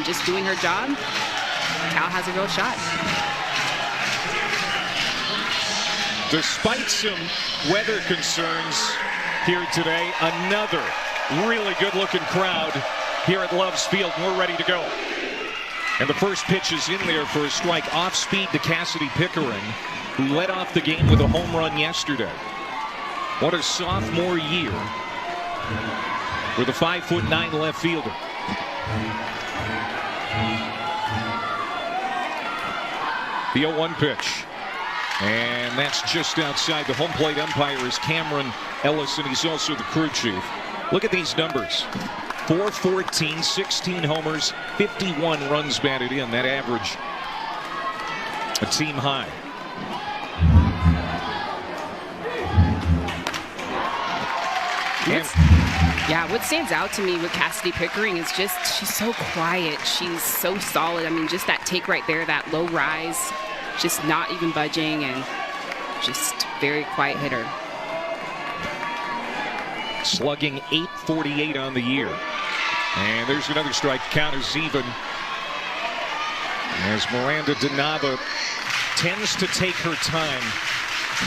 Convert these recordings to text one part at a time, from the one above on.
just doing her job, Cal has a real shot. Despite some weather concerns here today, another really good-looking crowd here at Love's Field. We're ready to go. And the first pitch is in there for a strike. Off speed to Cassidy Pickering, who led off the game with a home run yesterday. What a sophomore year with a 5'9" left fielder. The 0-1 pitch. And that's just outside. The home plate umpire is Cameron Ellis, and he's also the crew chief. Look at these numbers. 414, 16 homers, 51 runs batted in. That average, a team high. Yeah, what stands out to me with Cassidy Pickering is just she's so quiet. She's so solid. I mean, just that take right there, that low rise, just not even budging, and just very quiet hitter. Slugging .848 on the year. And there's another strike. Count is even as Miranda DeNava tends to take her time.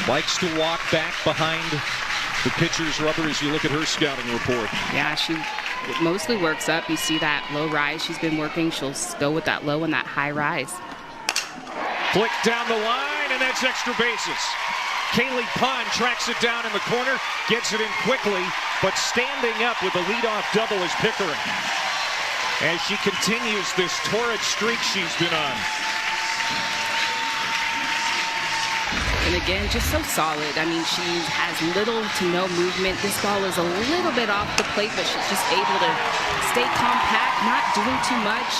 Likes to walk back behind the pitcher's rubber as you look at her scouting report. Yeah, she mostly works up. You see that low rise she's been working. She'll go with that low and that high rise. Flick down the line, and that's extra bases. Kaylee Pond tracks it down in the corner, gets it in quickly, but standing up with a leadoff double is Pickering as she continues this torrid streak she's been on. And again, just so solid. I mean, she has little to no movement. This ball is a little bit off the plate, but she's just able to stay compact, not doing too much.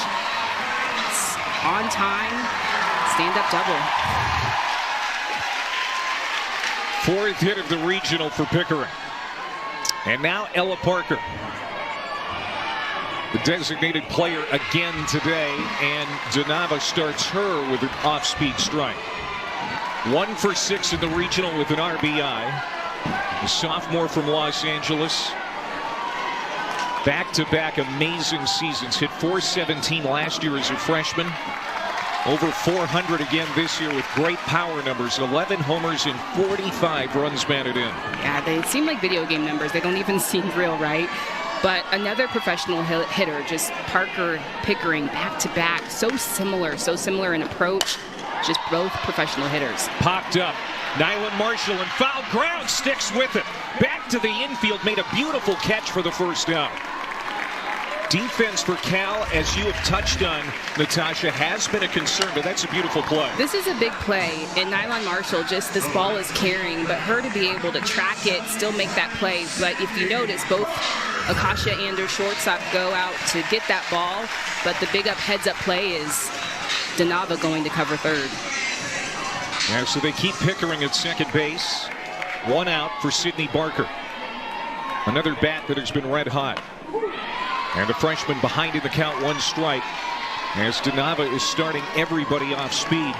It's on time, stand-up double. Fourth hit of the regional for Pickering. And now Ella Parker, the designated player again today, and DeNava starts her with an off-speed strike. 1 for 6 in the regional with an RBI. The sophomore from Los Angeles. Back-to-back amazing seasons. Hit .417 last year as a freshman. Over 400 again this year with great power numbers. 11 homers and 45 runs batted in. Yeah, they seem like video game numbers. They don't even seem real, right? But another professional hitter, just Parker, Pickering, back-to-back. So similar in approach. Just both professional hitters. Popped up. Nyland Marshall and foul ground, sticks with it. Back to the infield, made a beautiful catch for the first out. Defense for Cal, as you have touched on, Natasha, has been a concern, but that's a beautiful play. This is a big play, and Nyland Marshall, just this ball is carrying, but her to be able to track it, still make that play. But if you notice, both Akasha and her shortstop go out to get that ball, but the big heads-up play is DeNava going to cover third. Yeah, so they keep Pickering at second base. 1 out for Sydney Barker. Another bat that has been red hot. And the freshman behind in the count, 1 strike, as DeNava is starting everybody off speed.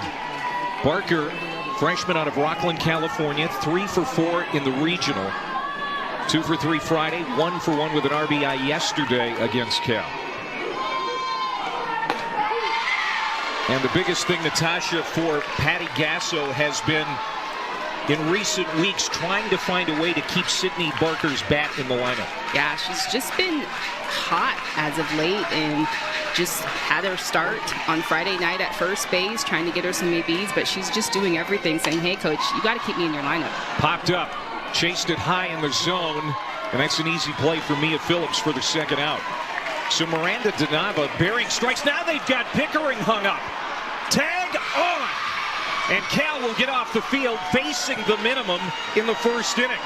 Barker, freshman out of Rockland, California, 3 for 4 in the regional. 2 for 3 Friday, 1 for 1 with an RBI yesterday against Cal. And the biggest thing, Natasha, for Patty Gasso has been, in recent weeks, trying to find a way to keep Sydney Barker's bat in the lineup. Yeah, she's just been hot as of late, and just had her start on Friday night at first base, trying to get her some ABs, but she's just doing everything, saying, hey, coach, you got to keep me in your lineup. Popped up, chased it high in the zone, and that's an easy play for Mia Phillips for the second out. So Miranda DeNava bearing strikes. Now they've got Pickering hung up. Tag on! And Cal will get off the field facing the minimum in the first inning.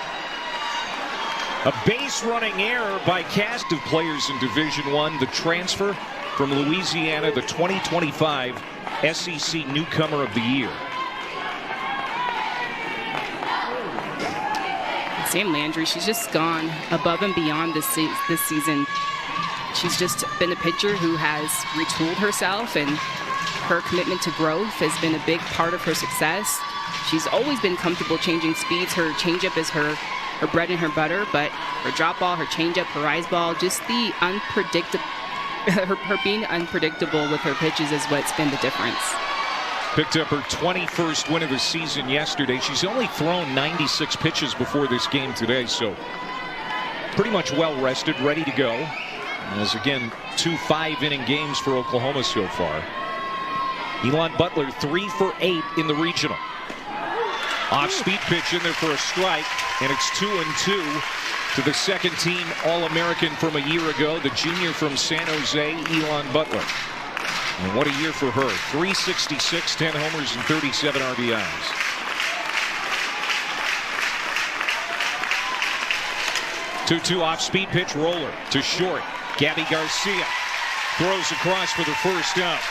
A base running error by cast of players in Division I. The transfer from Louisiana, the 2025 SEC Newcomer of the Year. Sam Landry, she's just gone above and beyond this season. She's just been a pitcher who has retooled herself, and her commitment to growth has been a big part of her success. She's always been comfortable changing speeds. Her changeup is her bread and her butter, but her drop ball, her changeup, her rise ball, just the her being unpredictable with her pitches is what's been the difference. Picked up her 21st win of the season yesterday. She's only thrown 96 pitches before this game today, so pretty much well rested, ready to go. As again, 2 5-inning games for Oklahoma so far. Elon Butler 3 for 8 in the regional. Off-speed pitch in there for a strike, and it's 2-2 to the second team All-American from a year ago, the junior from San Jose, Elon Butler. And what a year for her. 366, 10 homers, and 37 RBIs. Two off-speed pitch, roller to short. Gabby Garcia throws across for the first out.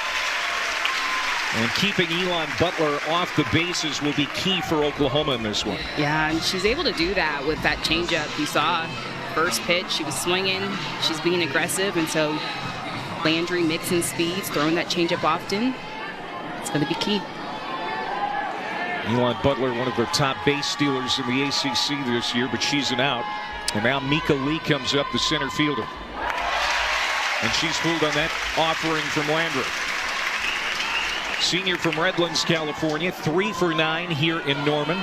And keeping Elon Butler off the bases will be key for Oklahoma in this one. Yeah, and she's able to do that with that changeup. You saw first pitch, she was swinging, she's being aggressive, and so Landry mixing speeds, throwing that changeup often. It's going to be key. Elon Butler, one of the top base stealers in the ACC this year, but she's an out. And now Mika Lee comes up, the center fielder. And she's fooled on that offering from Landry. Senior from Redlands, California, 3 for 9 here in Norman.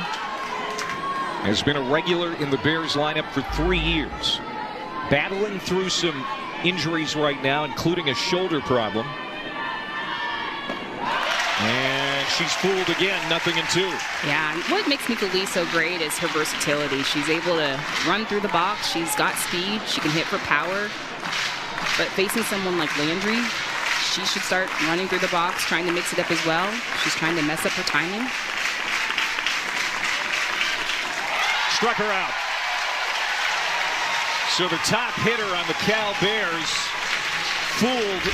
Has been a regular in the Bears lineup for 3 years. Battling through some injuries right now, including a shoulder problem. And she's fooled again, 0-2. Yeah, and what makes Mika Lee so great is her versatility. She's able to run through the box. She's got speed. She can hit for power. But facing someone like Landry, she should start running through the box, trying to mix it up as well. She's trying to mess up her timing. Struck her out. So the top hitter on the Cal Bears fooled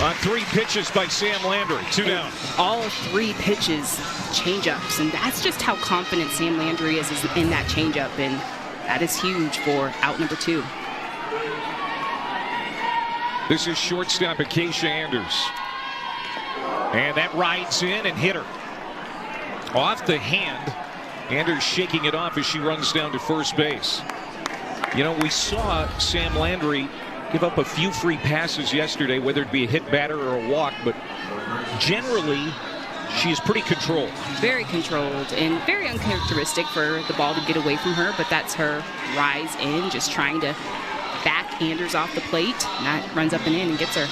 on 3 pitches by Sam Landry. 2 down. All 3 pitches, changeups, and that's just how confident Sam Landry is in that changeup, and that is huge for out number 2. This is shortstop Acacia Anders. And that rides in and hit her. Off the hand. Anders shaking it off as she runs down to first base. You know, we saw Sam Landry give up a few free passes yesterday, whether it be a hit batter or a walk, but generally she's pretty controlled. Very controlled and very uncharacteristic for the ball to get away from her, but that's her rise in, just trying to back Anders off the plate, and that runs up and in and gets her.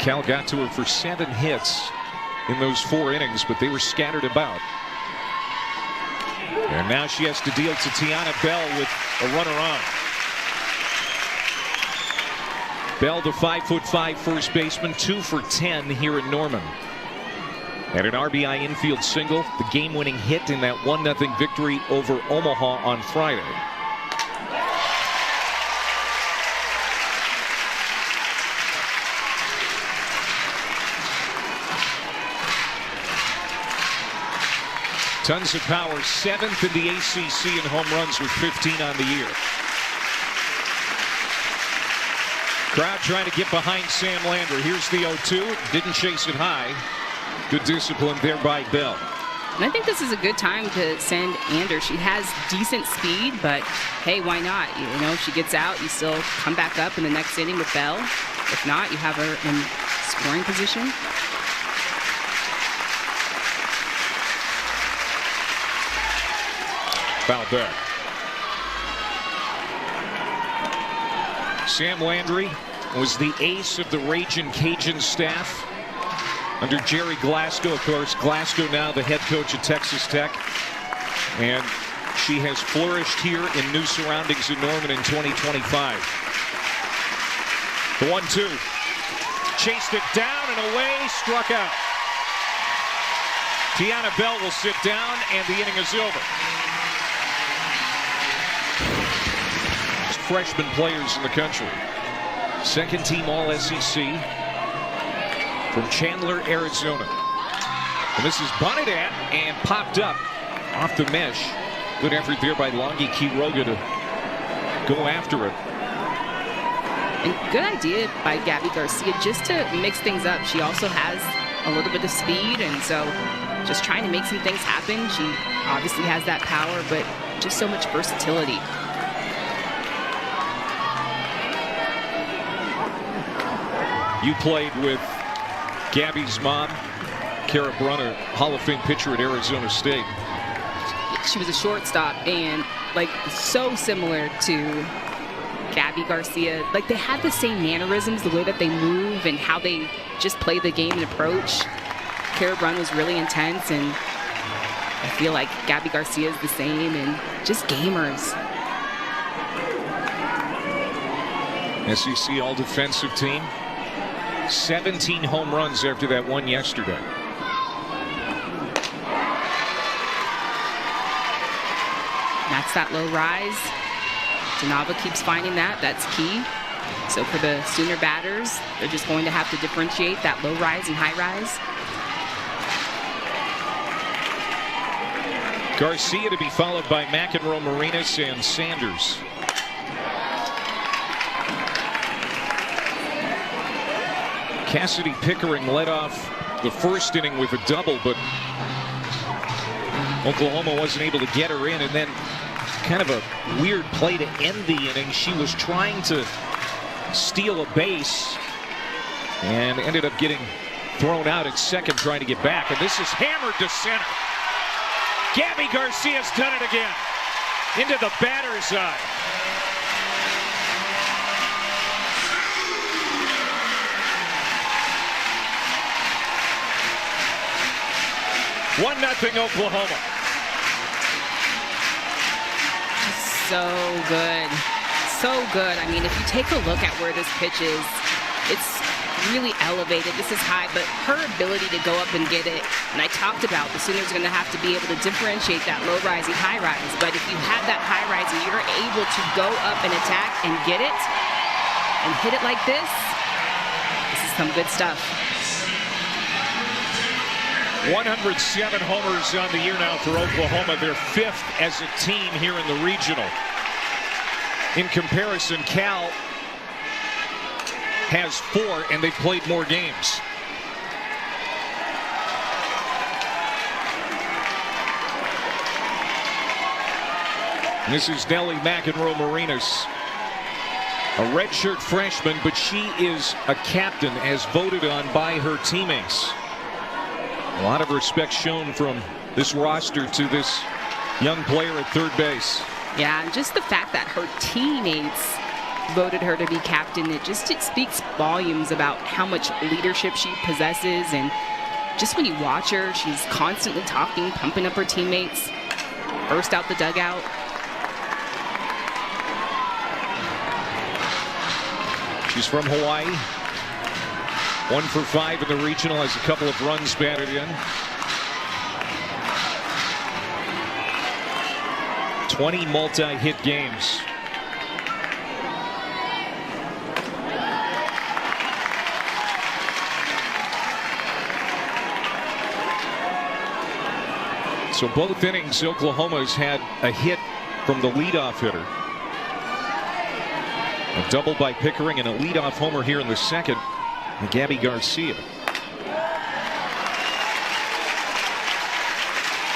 Cal got to her for 7 hits in those 4 innings, but they were scattered about. And now she has to deal to Tiana Bell with a runner on. Bell, the 5'5" first baseman, 2 for 10 here in Norman. Had an RBI infield single, the game-winning hit in that 1-0 victory over Omaha on Friday. Tons of power, 7th in the ACC in home runs with 15 on the year. Crowd trying to get behind Sam Landry. Here's the 0-2. Didn't chase it high. Good discipline there by Bell. And I think this is a good time to send Anders. She has decent speed, but hey, why not? You know, if she gets out, you still come back up in the next inning with Bell. If not, you have her in scoring position. Foul back. Sam Landry was the ace of the Ragin' Cajun staff under Jerry Glasgow. Of course, Glasgow now the head coach at Texas Tech. And she has flourished here in new surroundings in Norman in 2025. The 1-2. Chased it down and away, struck out. Tiana Bell will sit down and the inning is over. Freshman players in the country. Second team All-SEC from Chandler, Arizona. And this is bunted at and popped up off the mesh. Good effort there by Longi Quiroga to go after it. And good idea by Gabby Garcia just to mix things up. She also has a little bit of speed, and so just trying to make some things happen. She obviously has that power, but just so much versatility. You played with Gabby's mom, Kara Brunner, Hall of Fame pitcher at Arizona State. She was a shortstop and like so similar to Gabby Garcia. Like they had the same mannerisms, the way that they move and how they just play the game and approach. Kara Brunner was really intense, and I feel like Gabby Garcia is the same, and just gamers. SEC all-defensive team. 17 home runs after that one yesterday. That's that low rise. Donava keeps finding that. That's key. So for the Sooner batters, they're just going to have to differentiate that low rise and high rise. Garcia to be followed by McEnroe, Marinas, and Sanders. Cassidy Pickering led off the first inning with a double, but Oklahoma wasn't able to get her in, and then kind of a weird play to end the inning. She was trying to steal a base and ended up getting thrown out at second trying to get back, and this is hammered to center. Gabby Garcia's done it again. Into the batter's eye. (1-0) Oklahoma. So good. So good. I mean, if you take a look at where this pitch is, it's really elevated. This is high, but her ability to go up and get it, and I talked about the Sooners are going to have to be able to differentiate that low rise and high rise, but if you have that high rise and you're able to go up and attack and get it and hit it like this is some good stuff. 107 homers on the year now for Oklahoma. They're 5th as a team here in the regional. In comparison, Cal has 4, and they've played more games. This is Nellie McEnroe Marinas, a redshirt freshman, but she is a captain as voted on by her teammates. A lot of respect shown from this roster to this young player at third base. Yeah, and just the fact that her teammates voted her to be captain, it speaks volumes about how much leadership she possesses, and just when you watch her, she's constantly talking, pumping up her teammates, burst out the dugout. She's from Hawaii. 1 for 5 in the regional, has a couple of runs batted in. 20 multi-hit games. So both innings, Oklahoma's had a hit from the leadoff hitter. A double by Pickering and a leadoff homer here in the second. Gabby Garcia.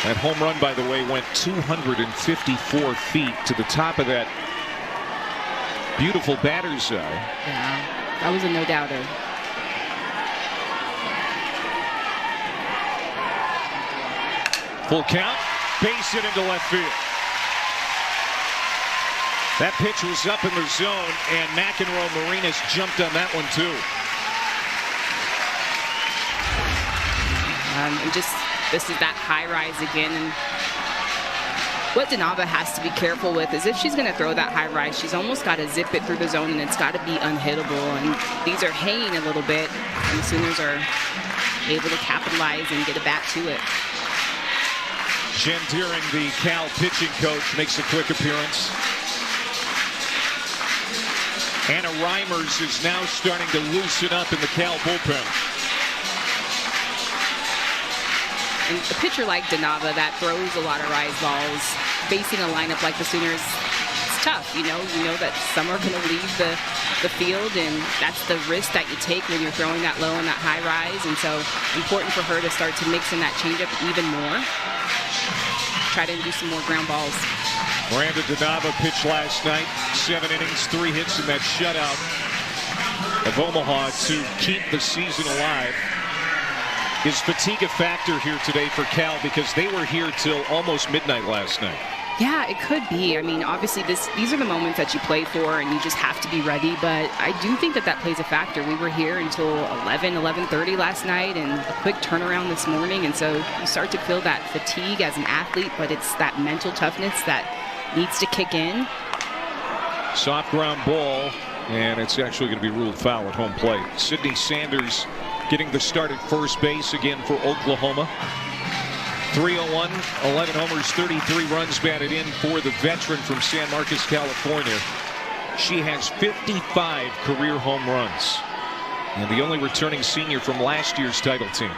That home run, by the way, went 254 feet to the top of that beautiful batter's eye. Yeah, that was a no-doubter. Full count, base hit into left field. That pitch was up in the zone, and McEnroe Marinas jumped on that one too. And just, this is that high rise again. And what Donava has to be careful with is if she's going to throw that high rise, she's almost got to zip it through the zone, and it's got to be unhittable. And these are hanging a little bit, and the Sooners are able to capitalize and get it back to it. Jen Deering, the Cal pitching coach, makes a quick appearance. Anna Reimers is now starting to loosen up in the Cal bullpen. And a pitcher like Donava that throws a lot of rise balls, facing a lineup like the Sooners, it's tough. You know that some are going to leave the field, and that's the risk that you take when you're throwing that low and that high rise. And so important for her to start to mix in that changeup even more. Try to do some more ground balls. Miranda Donava pitched last night, 7 innings, 3 hits in that shutout of Omaha to keep the season alive. Is fatigue a factor here today for Cal, because they were here till almost midnight last night? Yeah, it could be. I mean, obviously, these are the moments that you play for, and you just have to be ready. But I do think that plays a factor. We were here until 11:30 last night, and a quick turnaround this morning. And so you start to feel that fatigue as an athlete, but it's that mental toughness that needs to kick in. Soft ground ball, and it's actually going to be ruled foul at home plate. Sydney Sanders getting the start at first base again for Oklahoma. 301, 11 homers, 33 runs batted in for the veteran from San Marcos, California. She has 55 career home runs, and the only returning senior from last year's title team.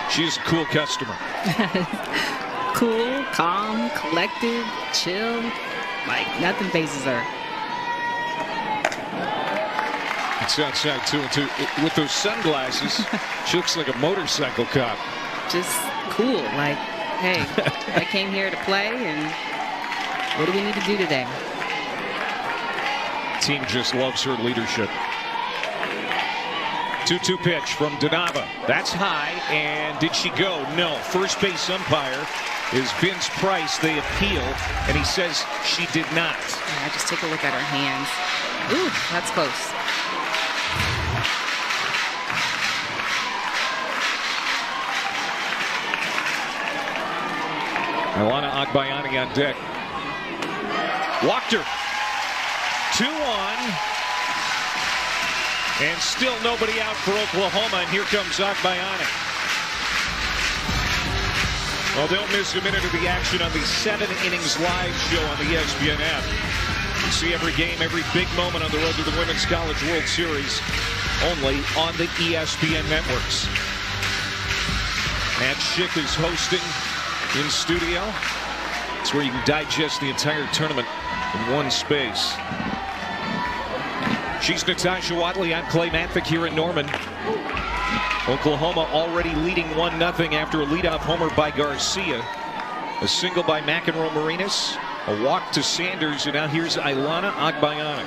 She's a cool customer. Cool, calm, collected, chill, like nothing phases her. It's outside 2-2 with those sunglasses. She looks like a motorcycle cop. Just cool, like, hey, I came here to play, and what do we need to do today? Team just loves her leadership. 2-2 pitch from Donava. That's high, and did she go? No. First base umpire is Vince Price. They appeal, and he says she did not. Yeah, just take a look at her hands. Ooh, that's close. Ailana Agbayani on deck. Walked her. 2 on. And still nobody out for Oklahoma, and here comes Agbayani. Well, don't miss a minute of the action on the 7 Innings Live show on the ESPN app. You see every game, every big moment on the road to the Women's College World Series, only on the ESPN networks. Matt Schick is hosting in studio. It's where you can digest the entire tournament in one space. She's Natasha Watley. I'm Clay Mathick here in Norman. Oklahoma already leading 1-0 after a leadoff homer by Garcia. A single by McEnroe Marinas. A walk to Sanders, and now here's Ailana Agbayani.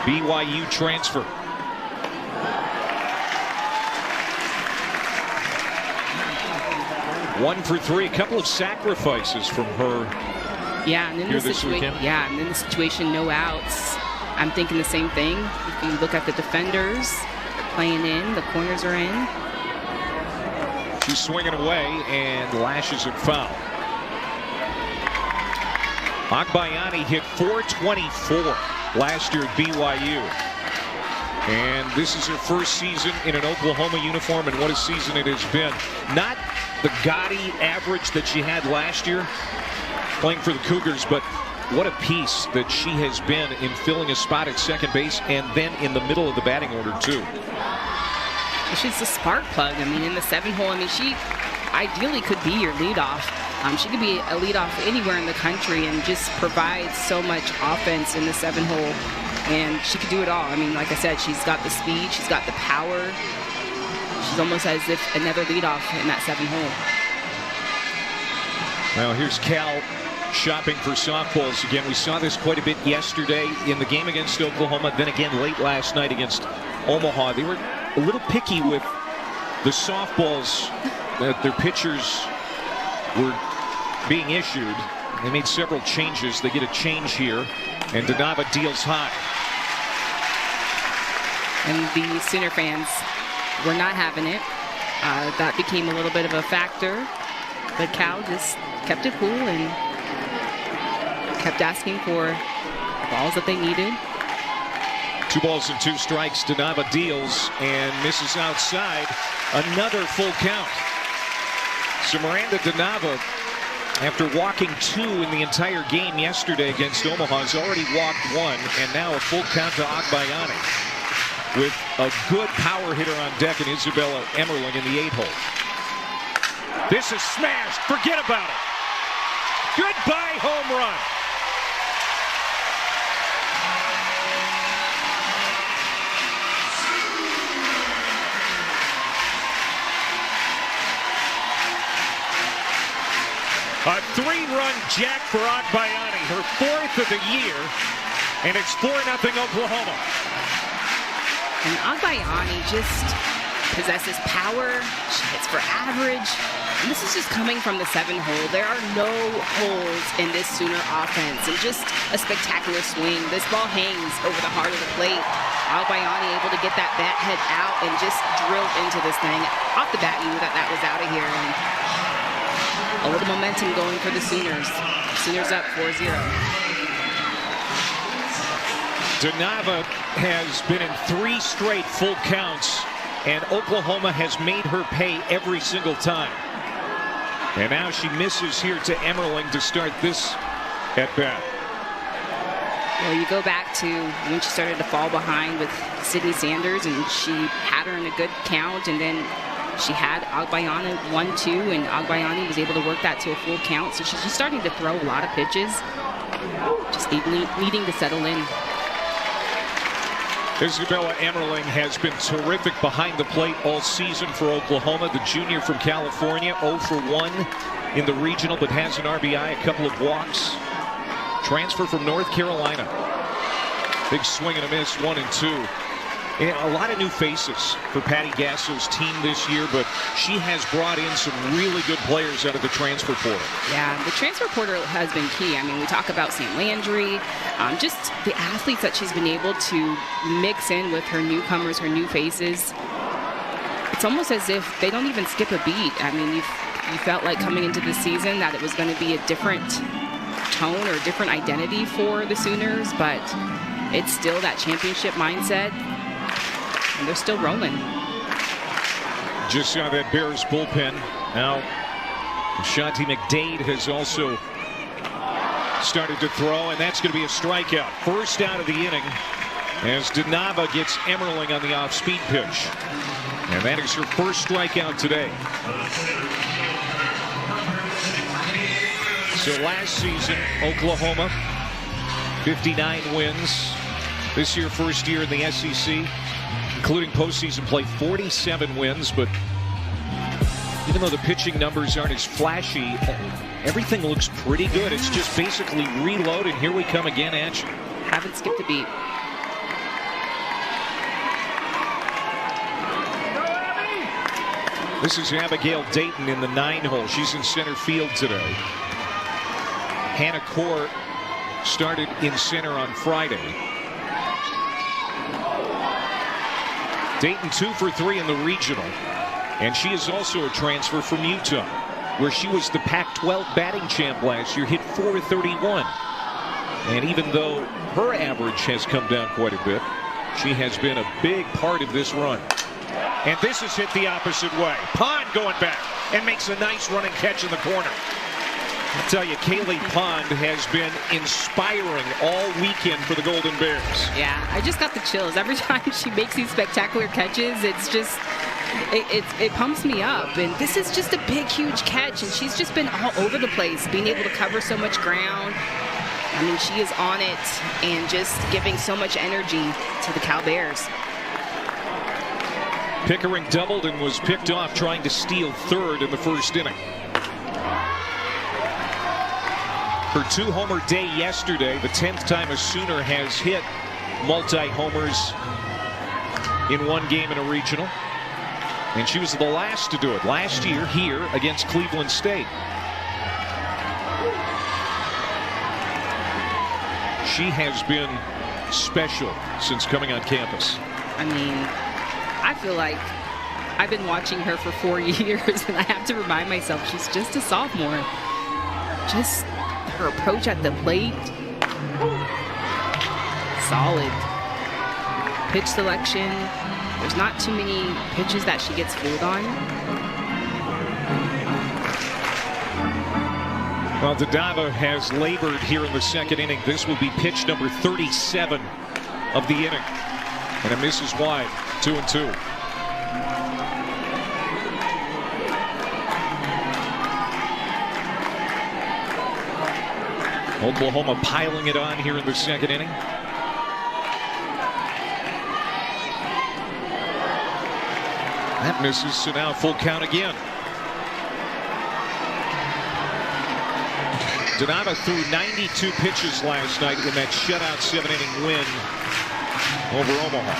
BYU transfer. One for 3. A couple of sacrifices from her. Yeah, and in the situation, and in the situation, no outs. I'm thinking the same thing. If you look at the defenders, they're playing in, the corners are in. She's swinging away and lashes it foul. Agbayani hit .424 last year at BYU. And this is her first season in an Oklahoma uniform, and what a season it has been. Not the gaudy average that she had last year playing for the Cougars, but what a piece that she has been in filling a spot at second base and then in the middle of the batting order too. She's a spark plug. I mean, in the 7-hole, I mean, she ideally could be your leadoff. She could be a leadoff anywhere in the country and just provide so much offense in the 7-hole. And she could do it all. I mean, like I said, she's got the speed, she's got the power. She's almost as if another leadoff in that 7-hole. Now here's Cal shopping for softballs again. We saw this quite a bit yesterday in the game against Oklahoma, then again late last night against Omaha. They were a little picky with the softballs that their pitchers were being issued. They made several changes. They get a change here, and Donava deals high. And the Sooner fans were not having it. That became a little bit of a factor, but Cal just kept it cool and kept asking for balls that they needed. 2 balls and 2 strikes. Donava deals and misses outside. Another full count. So Miranda Donava, after walking 2 in the entire game yesterday against Omaha, has already walked 1, and now a full count to Agbayani with a good power hitter on deck in Isabella Emmerling in the 8-hole. This is smashed. Forget about it. Goodbye home run. A 3-run jack for Agbayani, her 4th of the year, and it's 4-0 Oklahoma. And Agbayani just possesses power. She hits for average. And this is just coming from the 7-hole. There are no holes in this Sooner offense. And just a spectacular swing. This ball hangs over the heart of the plate. Agbayani able to get that bat head out and just drilled into this thing. Off the bat, you knew that that was out of here. And a little momentum going for the Sooners. Sooners up 4-0. DeNava has been in 3 straight full counts, and Oklahoma has made her pay every single time. And now she misses here to Emmerling to start this at bat. Well, you go back to when she started to fall behind with Sydney Sanders, and she had her in a good count, and then she had Agbayani 1-2, and Agbayani was able to work that to a full count. So she's just starting to throw a lot of pitches, just needing to settle in. Isabella Emmerling has been terrific behind the plate all season for Oklahoma. The junior from California, 0 for 1 in the regional, but has an RBI, a couple of walks. Transfer from North Carolina. Big swing and a miss, 1-2. And a lot of new faces for Patty Gasso's team this year, but she has brought in some really good players out of the transfer portal. Yeah, the transfer portal has been key. I mean, we talk about Sam Landry, just the athletes that she's been able to mix in with her newcomers, her new faces. It's almost as if they don't even skip a beat. I mean, you felt like coming into the season that it was going to be a different tone or different identity for the Sooners, but it's still that championship mindset. And they're still rolling. Just saw that Bears bullpen. Now, Shanti McDade has also started to throw, and that's going to be a strikeout. First out of the inning as DeNava gets Emmerling on the off-speed pitch. And that is her first strikeout today. So last season, Oklahoma, 59 wins. This year, first year in the SEC. Including postseason play, 47 wins, but even though the pitching numbers aren't as flashy, everything looks pretty good. It's just basically reload, and here we come again at you. Haven't skipped a beat. This is Abigail Dayton in the 9-hole. She's in center field today. Hannah Core started in center on Friday. Dayton 2 for 3 in the regional, and she is also a transfer from Utah, where she was the Pac-12 batting champ last year, hit .431. And even though her average has come down quite a bit, she has been a big part of this run. And this is hit the opposite way. Pond going back and makes a nice running catch in the corner. I'll tell you, Kaylee Pond has been inspiring all weekend for the Golden Bears. Yeah, I just got the chills. Every time she makes these spectacular catches, it's just, it pumps me up. And this is just a big, huge catch, and she's just been all over the place, being able to cover so much ground. I mean, she is on it and just giving so much energy to the Cal Bears. Pickering doubled and was picked off trying to steal third in the first inning. Her 2-homer day yesterday, the 10th time a Sooner has hit multi-homers in one game in a regional. And she was the last to do it last year here against Cleveland State. She has been special since coming on campus. I mean, I feel like I've been watching her for 4 years, and I have to remind myself she's just a sophomore. Just her approach at the plate, solid. Pitch selection, there's not too many pitches that she gets fooled on. Well, DeNava has labored here in the second inning. This will be pitch number 37 of the inning. And it misses wide, 2-2. Oklahoma piling it on here in the second inning. That misses, so now full count again. Donava threw 92 pitches last night in that shutout 7-inning win over Omaha.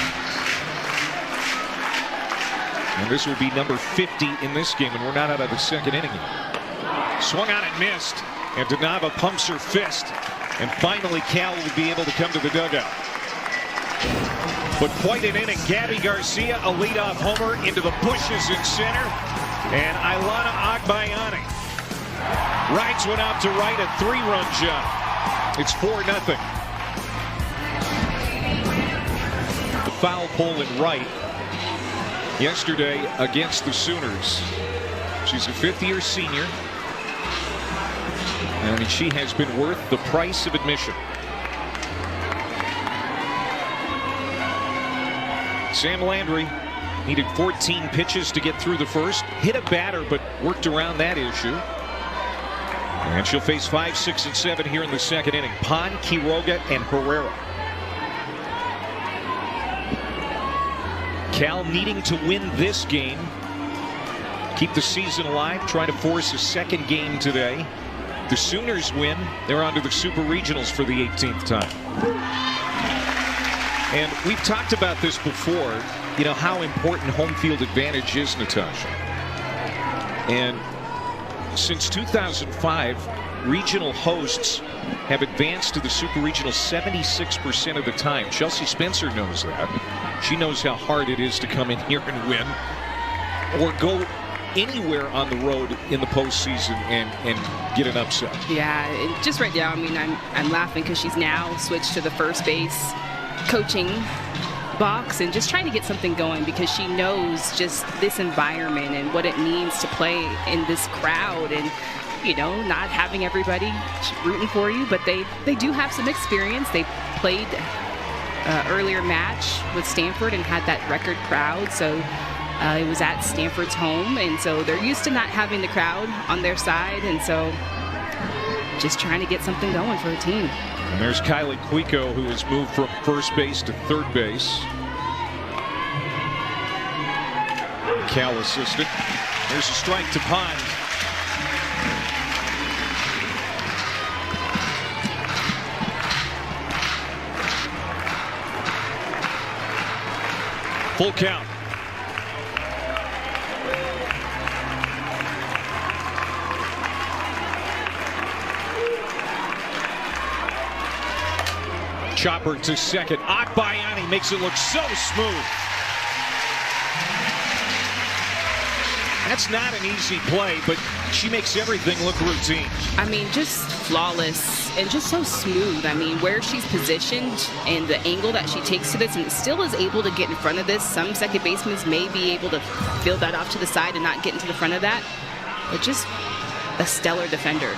And this will be number 50 in this game, and we're not out of the second inning yet. Swung on and missed, and Donava pumps her fist. And finally, Cal will be able to come to the dugout. But quite an inning. Gabby Garcia, a leadoff homer into the bushes in center. And Ilana Agbayani rides one out to right, a 3-run job. It's 4-0. The foul pole in right yesterday against the Sooners. She's a fifth-year senior. And she has been worth the price of admission. Sam Landry needed 14 pitches to get through the first. Hit a batter, but worked around that issue. And she'll face 5, 6, and 7 here in the second inning. Pond, Quiroga, and Herrera. Cal needing to win this game. Keep the season alive. Trying to force a second game today. The Sooners win. They're on to the Super Regionals for the 18th time. And we've talked about this before, you know, how important home field advantage is, Natasha. And since 2005, regional hosts have advanced to the Super Regional 76% of the time. Chelsea Spencer knows that. She knows how hard it is to come in here and win or go anywhere on the road in the postseason and get an upset. Yeah, just right now, I mean, I'm laughing because she's now switched to the first base coaching box and just trying to get something going because she knows just this environment and what it means to play in this crowd and, you know, not having everybody rooting for you, but they do have some experience. They played earlier match with Stanford and had that record crowd, so it was at Stanford's home, and so they're used to not having the crowd on their side, and so just trying to get something going for the team. And there's Kylie Quico, who has moved from first base to third base. Cal assistant. There's a strike to Pond. Full count. Chopper to second. Agbayani makes it look so smooth. That's not an easy play, but she makes everything look routine. I mean, just flawless and just so smooth. I mean, where she's positioned and the angle that she takes to this and still is able to get in front of this. Some second basemen may be able to field that off to the side and not get into the front of that, but just a stellar defender.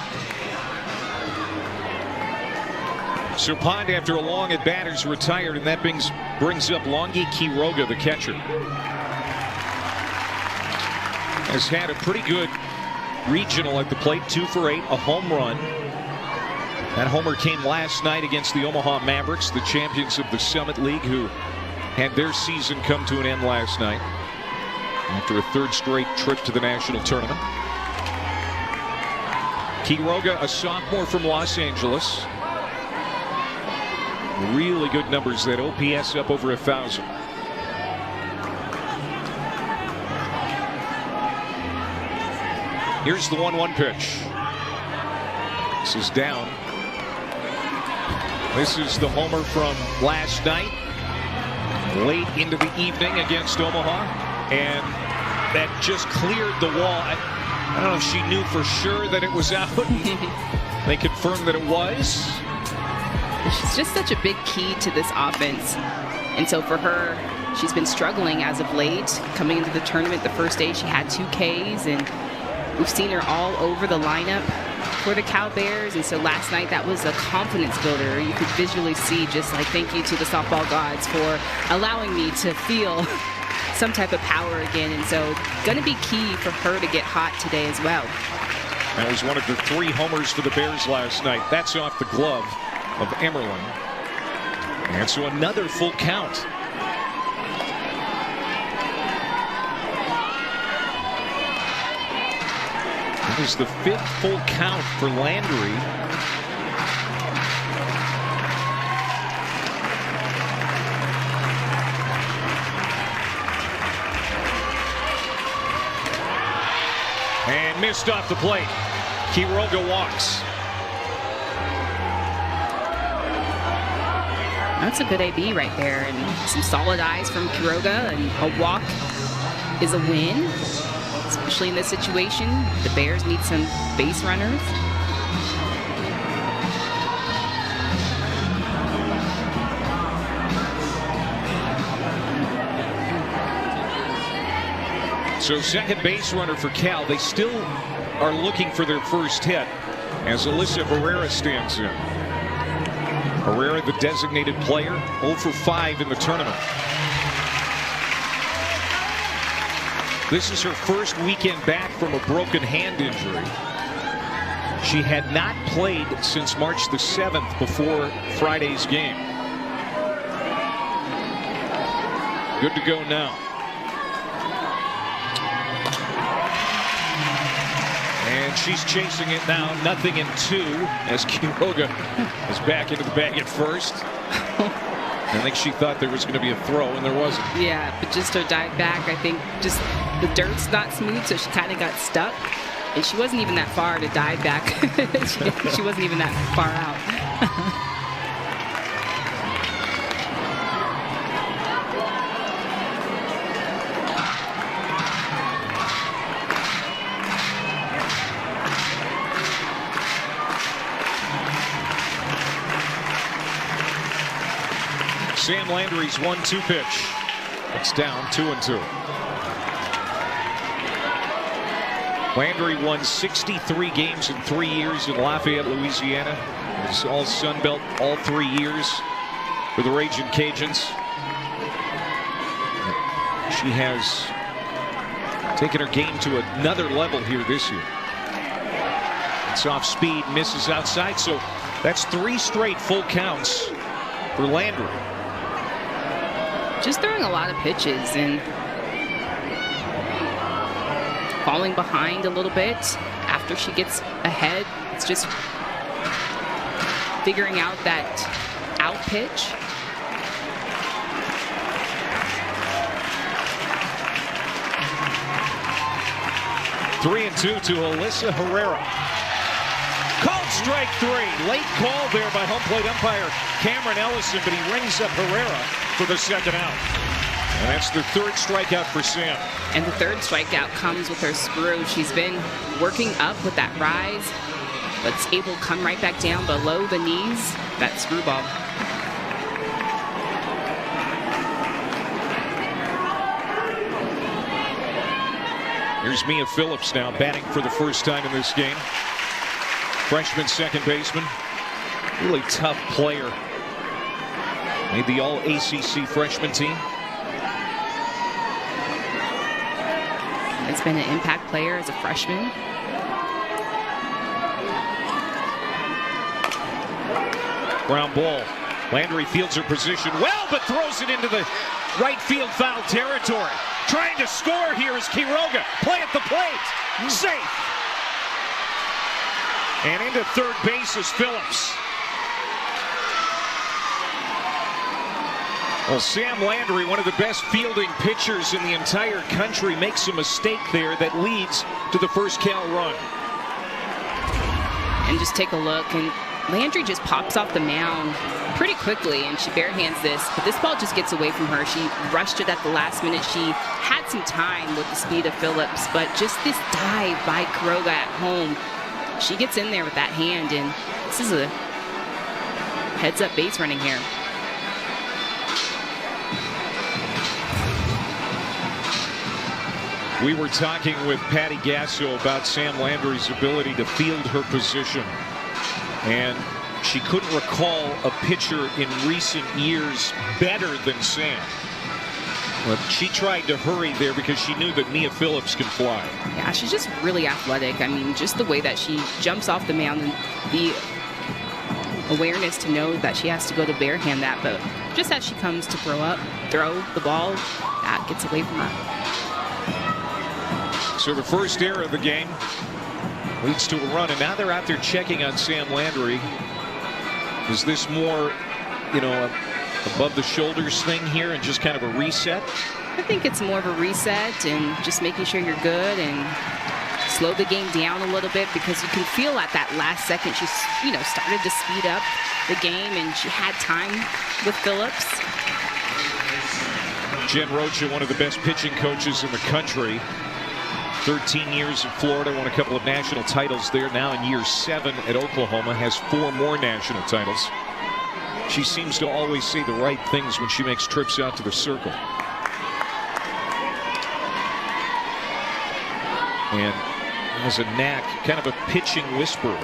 So Pond, after a long at bat, is retired, and that brings up Longi Quiroga, the catcher. Has had a pretty good regional at the plate, 2 for 8, a home run. That homer came last night against the Omaha Mavericks, the champions of the Summit League, who had their season come to an end last night after a third straight trip to the national tournament. Quiroga, a sophomore from Los Angeles. Really good numbers. That OPS up over 1,000. Here's the 1-1 pitch. This is down. This is the homer from last night, late into the evening against Omaha, and that just cleared the wall. I don't know if she knew for sure that it was out. They confirmed that it was. She's just such a big key to this offense. And so for her, she's been struggling as of late. Coming into the tournament, the first day she had 2 Ks, and we've seen her all over the lineup for the Cal Bears. And so last night, that was a confidence builder. You could visually see just like, thank you to the softball gods for allowing me to feel some type of power again. And so going to be key for her to get hot today as well. That was one of the 3 homers for the Bears last night. That's off the glove of Emmerling. And so another full count. It was the 5th full count for Landry. And missed off the plate. Quiroga walks. That's a good AB right there, and some solid eyes from Quiroga, and a walk is a win, especially in this situation. The Bears need some base runners. So second base runner for Cal. They still are looking for their first hit as Alyssa Herrera stands in. Herrera, the designated player, 0 for 5 in the tournament. This is her first weekend back from a broken hand injury. She had not played since March the 7th before Friday's game. Good to go now. And she's chasing it now, 0-2, as Quiroga is back into the bag at first. I think she thought there was going to be a throw, and there wasn't. Yeah, but just her dive back, I think just the dirt's not smooth, so she kind of got stuck. And she wasn't even that far to dive back. she wasn't even that far out. Sam Landry's 1-2 pitch. It's down 2-2. Landry won 63 games in 3 years in Lafayette, Louisiana. It's all Sun Belt all 3 years for the Ragin' Cajuns. She has taken her game to another level here this year. It's off speed, misses outside, so that's 3 straight full counts for Landry. Just throwing a lot of pitches and falling behind a little bit after she gets ahead. It's just figuring out that out pitch. Three and 2 to Alyssa Herrera. Called strike 3. Late call there by home plate umpire Cameron Ellison, but he rings up Herrera for the second out. And that's the 3rd strikeout for Sam. And the 3rd strikeout comes with her screw. She's been working up with that rise, but it's able to come right back down below the knees, that screwball. Here's Mia Phillips now batting for the first time in this game. Freshman second baseman. Really tough player. Made the all-ACC freshman team. Has been an impact player as a freshman. Ground ball. Landry fields her position well, but throws it into the right field foul territory. Trying to score here is Quiroga. Play at the plate. Safe. And into third base is Phillips. Well, Sam Landry, one of the best fielding pitchers in the entire country, makes a mistake there that leads to the first Cal run. And just take a look, and Landry just pops off the mound pretty quickly, and she barehands this, but this ball just gets away from her. She rushed it at the last minute. She had some time with the speed of Phillips, but just this dive by Quiroga at home, she gets in there with that hand, and this is a heads-up base running here. We were talking with Patty Gasso about Sam Landry's ability to field her position, and she couldn't recall a pitcher in recent years better than Sam. But she tried to hurry there because she knew that Mia Phillips can fly. Yeah, she's just really athletic. I mean, just the way that she jumps off the mound and the awareness to know that she has to go to barehand that, but just as she comes to throw the ball, that gets away from her. So the first error of the game Leads to a run, and now they're out there checking on Sam Landry. Is this more, above the shoulders thing here and just kind of a reset? I think it's more of a reset and just making sure you're good and slow the game down a little bit, because you can feel at that last second she, started to speed up the game and she had time with Phillips. Jen Rocha, one of the best pitching coaches in the country. 13 years in Florida, won a couple of national titles there. Now in year 7 at Oklahoma, has 4 more national titles. She seems to always say the right things when she makes trips out to the circle. And has a knack, kind of a pitching whisperer.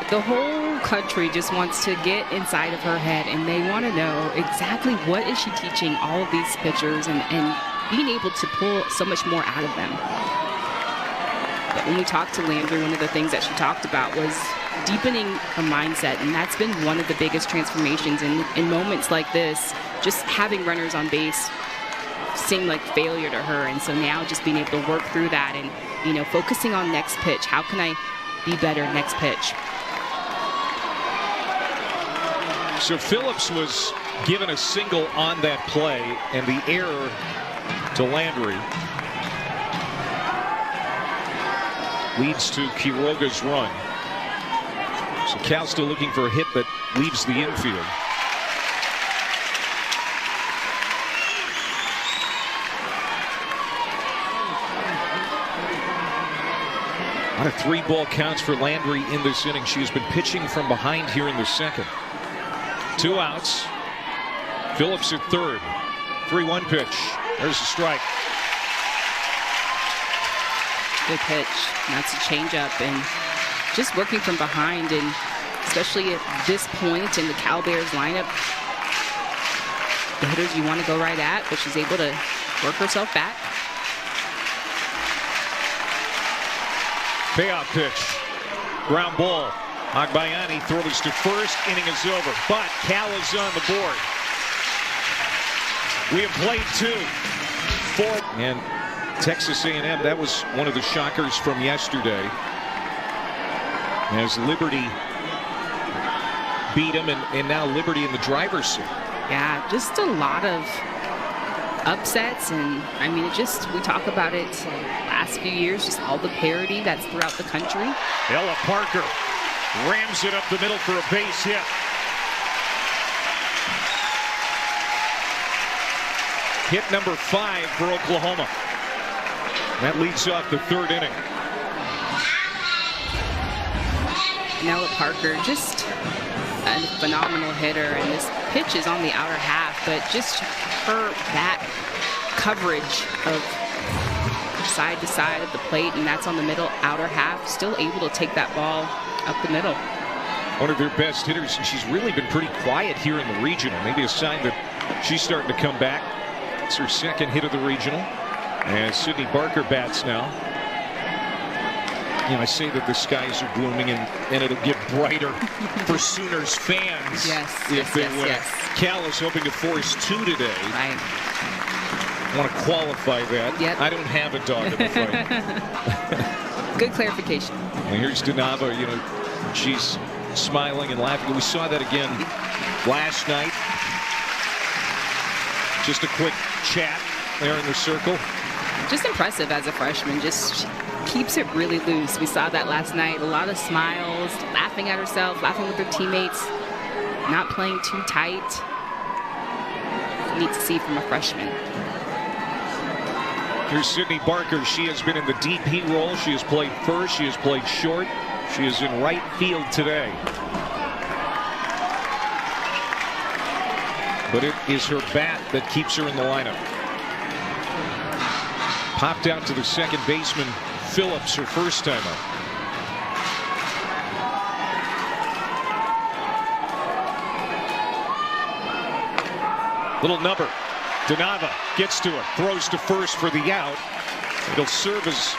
The whole country just wants to get inside of her head, and they want to know exactly what is she teaching all of these pitchers and being able to pull so much more out of them. But when we talked to Landry, one of the things that she talked about was deepening her mindset, and that's been one of the biggest transformations in moments like this. Just having runners on base seemed like failure to her, and so now just being able to work through that and focusing on next pitch. How can I be better next pitch? So Phillips was given a single on that play, and the error to Landry leads to Quiroga's run. So Cal still looking for a hit that leaves the infield. A lot of 3-ball counts for Landry in this inning. She has been pitching from behind here in the second. 2 outs. Phillips at third. 3-1 pitch. There's a strike. Good pitch. That's a changeup, and just working from behind, and especially at this point in the Cal Bears lineup, the hitters you want to go right at, but she's able to work herself back. Payoff pitch. Ground ball. Agbayani throws to first. Inning is over, but Cal is on the board. We have played 2. 4. And Texas A&M, that was one of the shockers from yesterday, as Liberty beat them, and now Liberty in the driver's seat. Yeah, just a lot of upsets, and we talk about it last few years, just all the parity that's throughout the country. Ella Parker rams it up the middle for a base hit. Hit number 5 for Oklahoma. That leads off the 3rd inning. Ella Parker, just a phenomenal hitter, and this pitch is on the outer half, but just her bat coverage of side to side of the plate, and that's on the middle outer half, still able to take that ball up the middle. One of their best hitters, and she's really been pretty quiet here in the regional. Maybe a sign that she's starting to come back. It's her 2nd hit of the regional. And Sydney Barker bats now. I say that the skies are blooming, and it'll get brighter for Sooners fans if they win. Yes. Cal is hoping to force 2 today. Right. I want to qualify that. Yep. I don't have a dog in the fight. Good clarification. And here's Donava. She's smiling and laughing. We saw that again last night. Just a quick chat there in the circle. Just impressive as a freshman. Just keeps it really loose. We saw that last night. A lot of smiles, laughing at herself, laughing with her teammates, not playing too tight. Neat to see from a freshman. Here's Sydney Barker. She has been in the DP role. She has played first. She has played short. She is in right field today. But it is her bat that keeps her in the lineup. Popped out to the second baseman, Phillips, her first time up. Little number. Donava gets to it, throws to first for the out. It'll serve as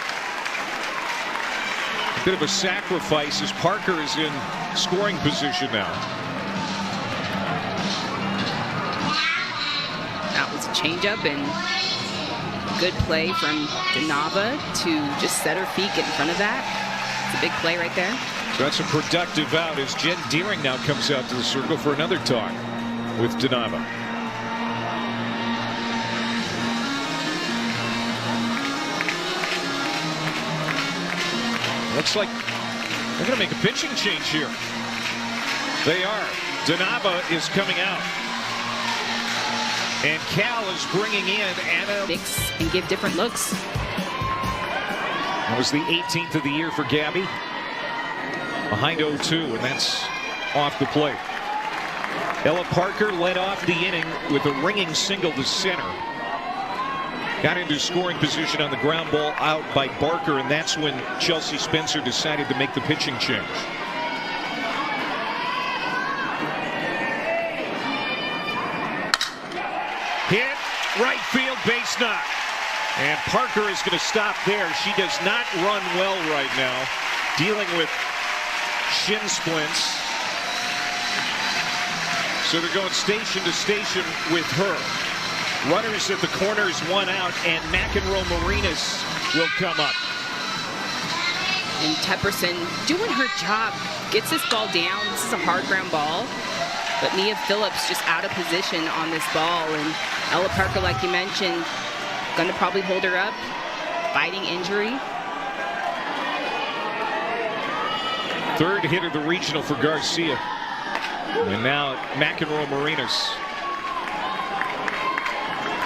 a bit of a sacrifice as Parker is in scoring position now. That was a changeup, and good play from Donava to just set her feet, get in front of that. It's a big play right there. So that's a productive out as Jen Deering now comes out to the circle for another talk with Donava. Looks like they're going to make a pitching change here. They are. Donava is coming out. And Cal is bringing in Anna. Mix and give different looks. That was the 18th of the year for Gabby. Behind 0-2, and that's off the plate. Ella Parker led off the inning with a ringing single to center. Got into scoring position on the ground ball out by Barker, and that's when Chelsea Spencer decided to make the pitching change. Hit, right field, base knock. And Parker is going to stop there. She does not run well right now, dealing with shin splints. So they're going station to station with her. Runners at the corners, one out, and McEnroe Marinas will come up. And Tepperson doing her job. Gets this ball down. This is a hard ground ball. But Nia Phillips just out of position on this ball. And Ella Parker, like you mentioned, going to probably hold her up. Fighting injury. Third hit of the regional for Garcia. And now McEnroe Marinas.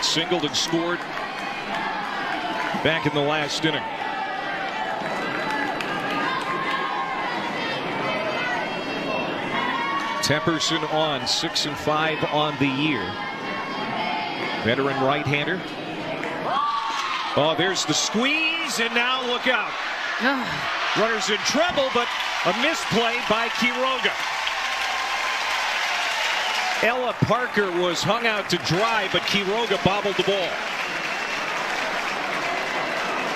Singled and scored back in the last inning. Tepperson on 6-5 on the year. Veteran right-hander. Oh, there's the squeeze, and now look out. Runners in trouble, but a misplay by Quiroga. Ella Parker was hung out to dry, but Quiroga bobbled the ball.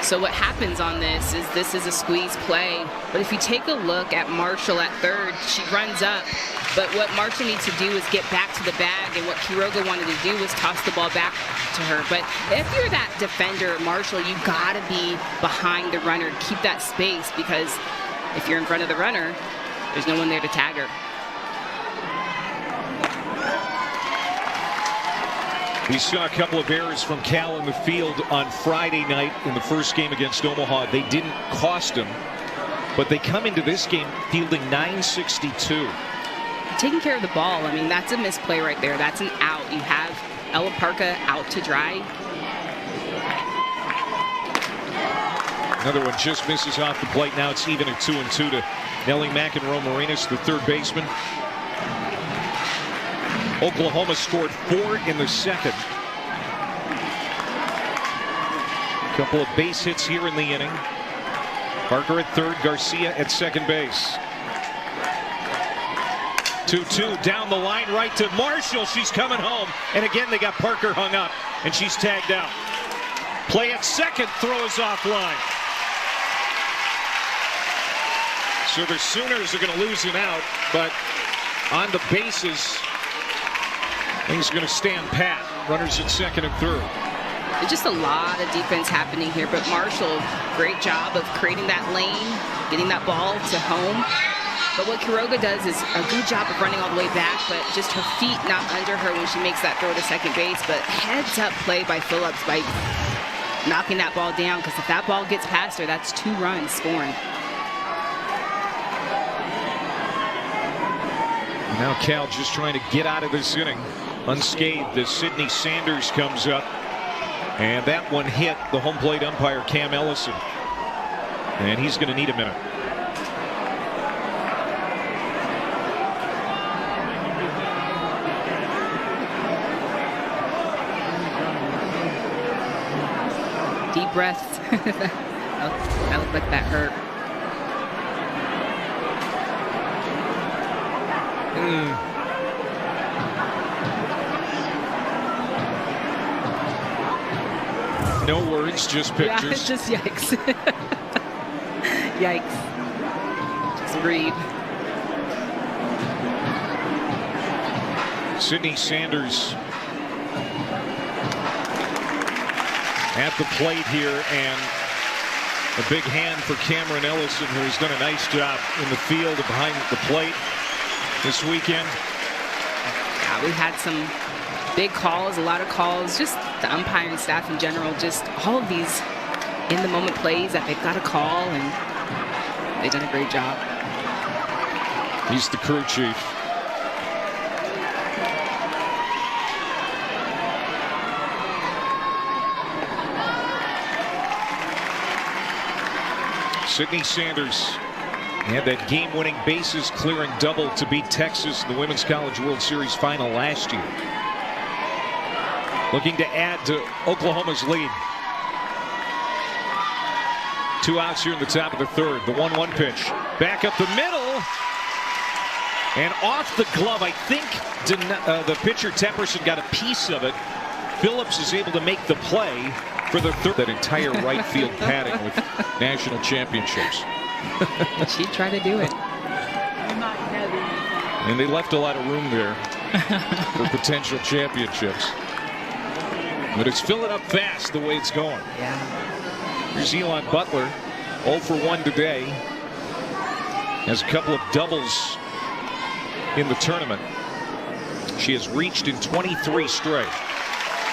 So what happens on this is a squeeze play. But if you take a look at Marshall at third, she runs up. But what Marshall needs to do is get back to the bag, and what Quiroga wanted to do was toss the ball back to her. But if you're that defender, Marshall, you gotta be behind the runner, keep that space, because if you're in front of the runner, there's no one there to tag her. We saw a couple of errors from Cal in the field on Friday night in the first game against Omaha. They didn't cost them, but they come into this game fielding .962. Taking care of the ball, I mean, that's a misplay right there. That's an out. You have Ella Parker out to dry. Another one just misses off the plate. Now it's even at 2-2 to Nellie McEnroe Marinas, the third baseman. Oklahoma scored 4 in the second. Couple of base hits here in the inning. Parker at third, Garcia at second base. 2-2 down the line right to Marshall. She's coming home. And again, they got Parker hung up, and she's tagged out. Play at second, throws offline. So the Sooners are going to lose an out, but on the bases, things are going to stand pat. Runners at second and third. There's just a lot of defense happening here, but Marshall, great job of creating that lane, getting that ball to home. But what Quiroga does is a good job of running all the way back, but just her feet not under her when she makes that throw to second base. But heads up play by Phillips by knocking that ball down, because if that ball gets past her, that's 2 runs scoring. Now Cal just trying to get out of this inning unscathed as Sydney Sanders comes up. And that one hit the home plate umpire, Cam Ellison. And he's going to need a minute. Deep breaths. That looked like that hurt. No words, just pictures. Yeah, just yikes. Yikes. Just breathe. Sydney Sanders at the plate here, and A big hand for Cameron Ellison, who's done a nice job in the field behind the plate this weekend. Yeah, we had some big calls, a lot of calls, just the umpiring staff in general, just all of these in-the-moment plays that they've got to call, and they've done a great job. He's the crew chief. Sydney Sanders had that game-winning bases-clearing double to beat Texas in the Women's College World Series final last year. Looking to add to Oklahoma's lead. 2 outs here in the top of the third. The 1-1 pitch. Back up the middle. And off the glove, I think the pitcher Tepperson got a piece of it. Phillips is able to make the play for the third. That entire right field padding with national championships. She tried to do it. And they left a lot of room there for potential championships. But it's filling up fast the way it's going. Yeah. Here's Elon Butler, 0 for 1 today. Has a couple of doubles in the tournament. She has reached in 23 straight.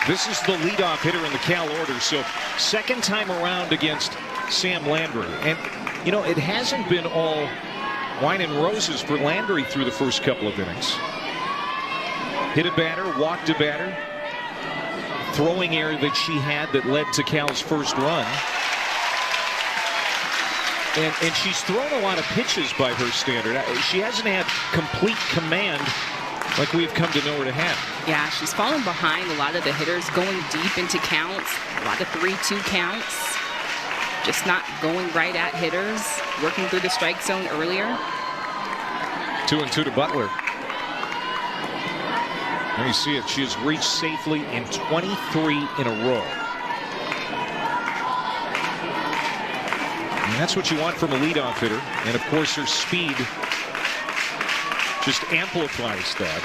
This is the leadoff hitter in the Cal order, so second time around against Sam Landry. And, you know, it hasn't been all wine and roses for Landry through the first couple of innings. Hit a batter, walked a batter. Throwing error that she had that led to Cal's first run. And she's thrown a lot of pitches by her standard. She hasn't had complete command like we've come to know her to have. Yeah, she's fallen behind a lot of the hitters, going deep into counts, a lot of 3-2 counts, just not going right at hitters, working through the strike zone earlier. 2-2 to Butler. There you see it. She has reached safely in 23 in a row. And that's what you want from a leadoff hitter. And of course, her speed just amplifies that.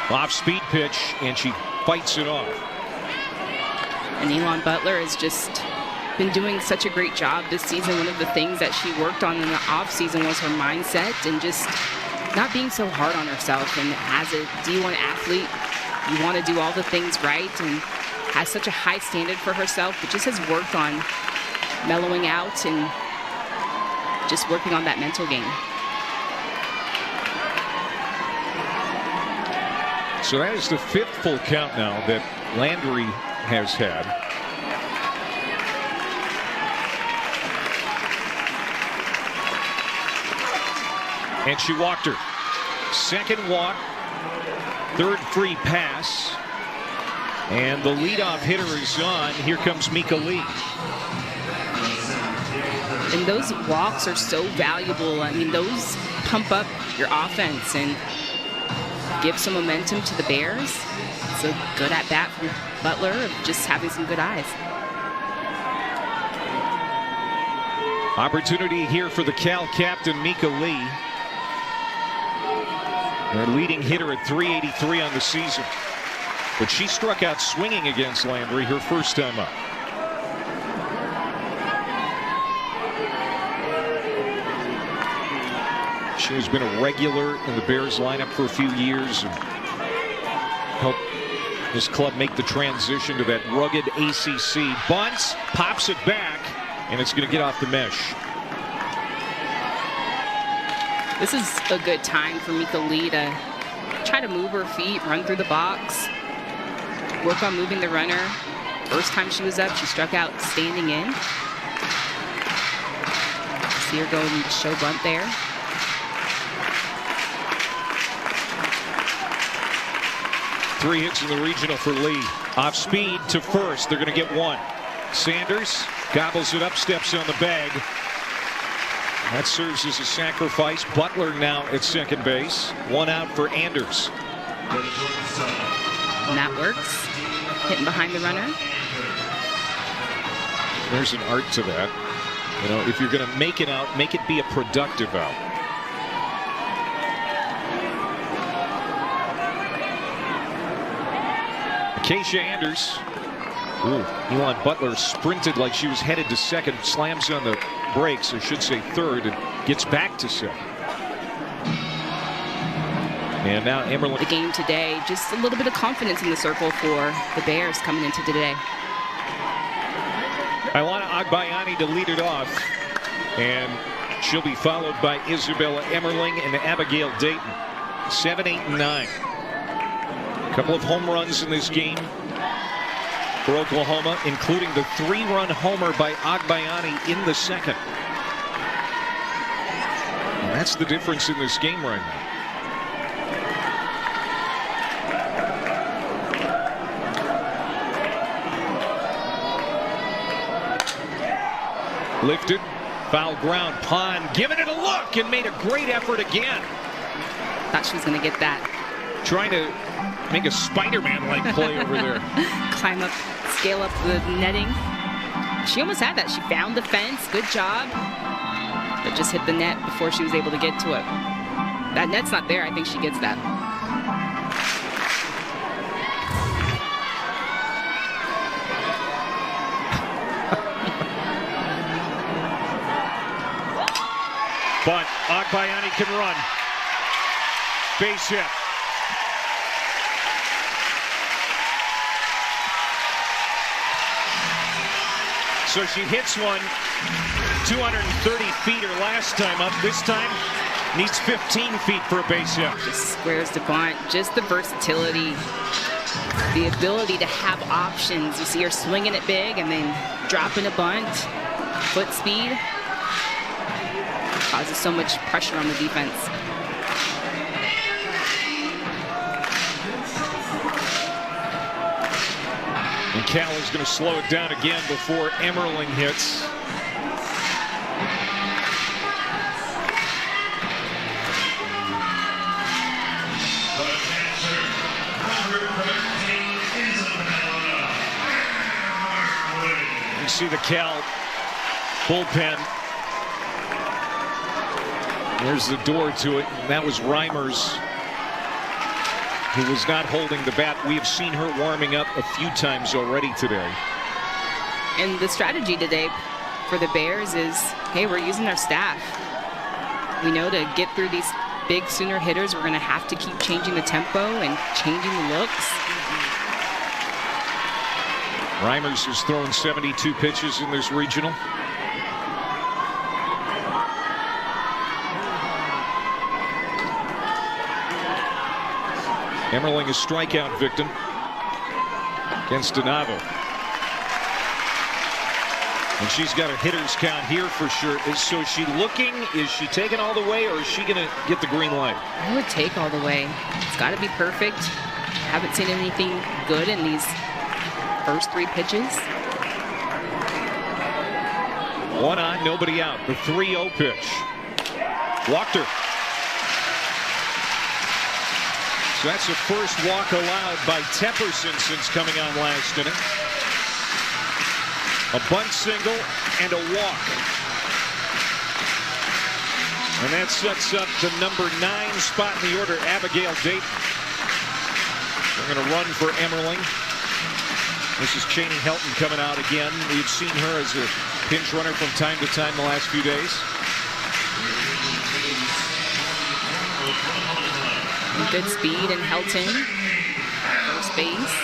Off-speed pitch, and she fights it off. And Elon Butler has just been doing such a great job this season. One of the things that she worked on in the offseason was her mindset and just not being so hard on herself. And as a D1 athlete, you want to do all the things right, and has such a high standard for herself, but just has worked on mellowing out and just working on that mental game. So that is the 5th full count now that Landry has had. And she walked her. Second walk, third free pass. And the leadoff hitter is on. Here comes Mika Lee. And those walks are so valuable. I mean, those pump up your offense and give some momentum to the Bears. It's a good at-bat from Butler of just having some good eyes. Opportunity here for the Cal captain, Mika Lee. Their leading hitter at .383 on the season. But she struck out swinging against Landry her first time up. She has been a regular in the Bears lineup for a few years and helped this club make the transition to that rugged ACC. Bunts, pops it back, and it's going to get off the mesh. This is a good time for Mika Lee to try to move her feet, run through the box, work on moving the runner. First time she was up, she struck out standing in. See her go and show bunt there. Three hits in the regional for Lee. Off speed to first. They're going to get one. Sanders gobbles it up, steps on the bag. That serves as a sacrifice. Butler now at second base. One out for Anders. And that works. Hitting behind the runner. There's an art to that. You know, if you're going to make it out, make it be a productive out. Acacia Anders Ooh, Elon Butler sprinted like she was headed to second, slams on the brakes, I should say third, and gets back to second. And now Emmerling. The game today, just a little bit of confidence in the circle for the Bears coming into today. Ilana Agbayani to lead it off, and she'll be followed by Isabella Emmerling and Abigail Dayton. 7, 8, and 9. A couple of home runs in this game for Oklahoma, including the 3-run homer by Agbayani in the second. And that's the difference in this game right now. Lifted, foul ground, Pond giving it a look and made a great effort again. Thought she was going to get that. Trying to make a Spider-Man-like play over there. Climb up, scale up the netting. She almost had that. She found the fence. Good job. But just hit the net before she was able to get to it. That net's not there. I think she gets that. But Agbayani can run. Base hit. So she hits one 230 feet her last time up. This time needs 15 feet for a base hit. Just squares the bunt. Just the versatility. The ability to have options. You see her swinging it big and then dropping a bunt. Foot speed. Causes so much pressure on the defense. And Cal is going to slow it down again before Emmerling hits. You see the Cal bullpen. There's the door to it, and that was Reimers, who was not holding the bat. We have seen her warming up a few times already today. And the strategy today for the Bears is, hey, we're using our staff. We know to get through these big Sooner hitters, we're going to have to keep changing the tempo and changing the looks. Reimers has thrown 72 pitches in this regional. Emmerling a strikeout victim against DeNavo. And she's got a hitter's count here for sure. So is she looking? Is she taking all the way, or is she going to get the green light? I would take all the way. It's got to be perfect. Haven't seen anything good in these first 3 pitches. 1 on, nobody out. The 3-0 pitch. Walked her. So that's the first walk allowed by Tepperson since coming on last inning. A bunt single and a walk. And that sets up the number 9 spot in the order, Abigail Dayton. They're going to run for Emmerling. This is Cheney Helton coming out again. We've seen her as a pinch runner from time to time the last few days. Good speed and Helton. First base.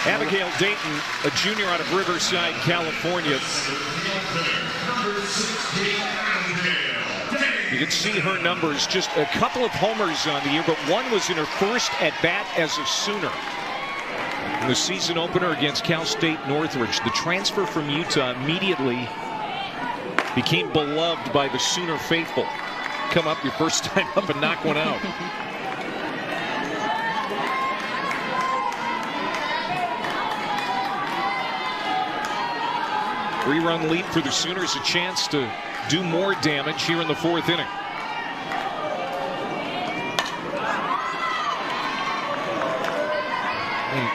Abigail Dayton, a junior out of Riverside, California. You can see her numbers, just a couple of homers on the year, but one was in her first at-bat as a Sooner. In the season opener against Cal State Northridge, the transfer from Utah immediately became beloved by the Sooner faithful. Come up your first time up and knock one out. Three-run lead for the Sooners, a chance to do more damage here in the 4th inning. And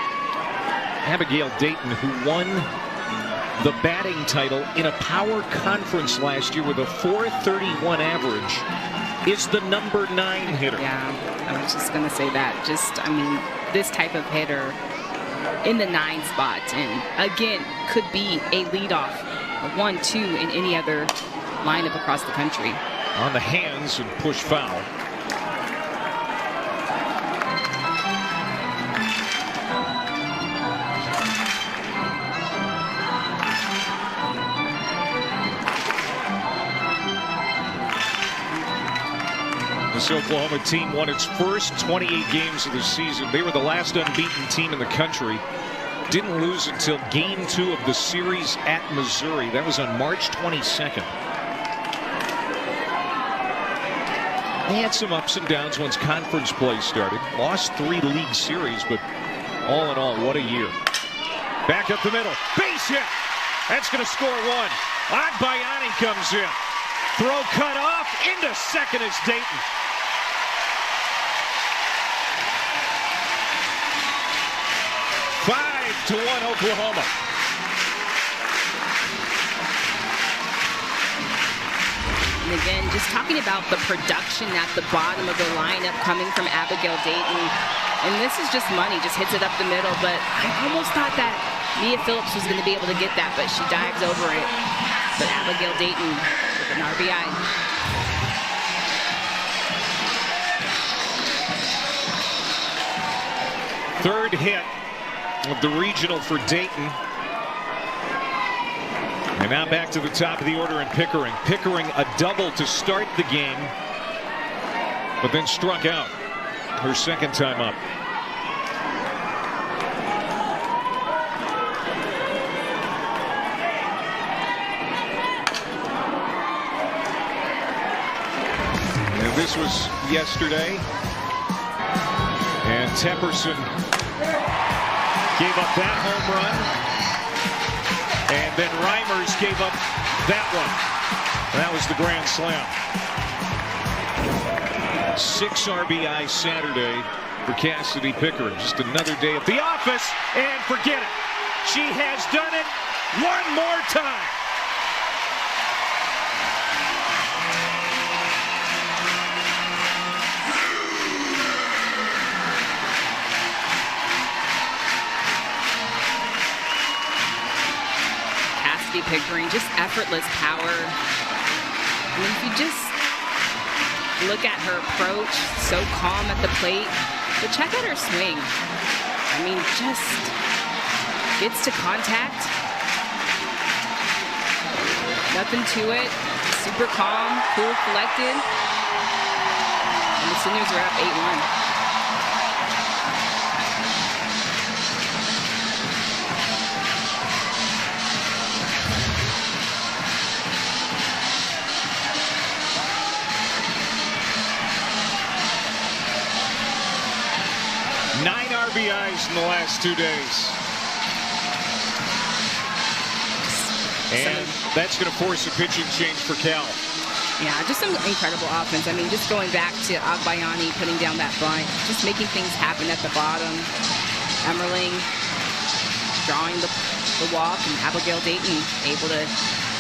Abigail Dayton, who won the batting title in a power conference last year with a .431 average, is the number 9 hitter. Yeah, I was just going to say that. Just, I mean, this type of hitter, in the 9 spot, and again, could be a leadoff, a 1-2 in any other lineup across the country. On the hands and push foul. This Oklahoma team won its first 28 games of the season. They were the last unbeaten team in the country. Didn't lose until game 2 of the series at Missouri. That was on March 22nd. They had some ups and downs once conference play started. Lost 3 league series, but all in all, what a year. Back up the middle. Base hit. That's going to score 1. Agbayani comes in. Throw cut off. Into second is Dayton. To 1 Oklahoma. And again, just talking about the production at the bottom of the lineup coming from Abigail Dayton. And this is just money, just hits it up the middle. But I almost thought that Mia Phillips was going to be able to get that, but she dives over it. But Abigail Dayton with an RBI. Third hit of the regional for Dayton. And now back to the top of the order in Pickering. Pickering a double to start the game, but then struck out her second time up. And this was yesterday. And Tepperson gave up that home run, and then Reimers gave up that one. That was the grand slam. 6 RBI Saturday for Cassidy Pickering. Just another day at the office, and forget it. She has done it one more time. Pickering, just effortless power. I mean, if you just look at her approach, so calm at the plate, but check out her swing. I mean, just gets to contact. Nothing to it. Super calm, cool, collected. And the Sooners are up 8-1. RBIs in the last 2 days. And that's going to force a pitching change for Cal. Yeah, just some incredible offense. I mean, just going back to Agbayani putting down that bunt, just making things happen at the bottom. Emmerling drawing the walk, and Abigail Dayton able to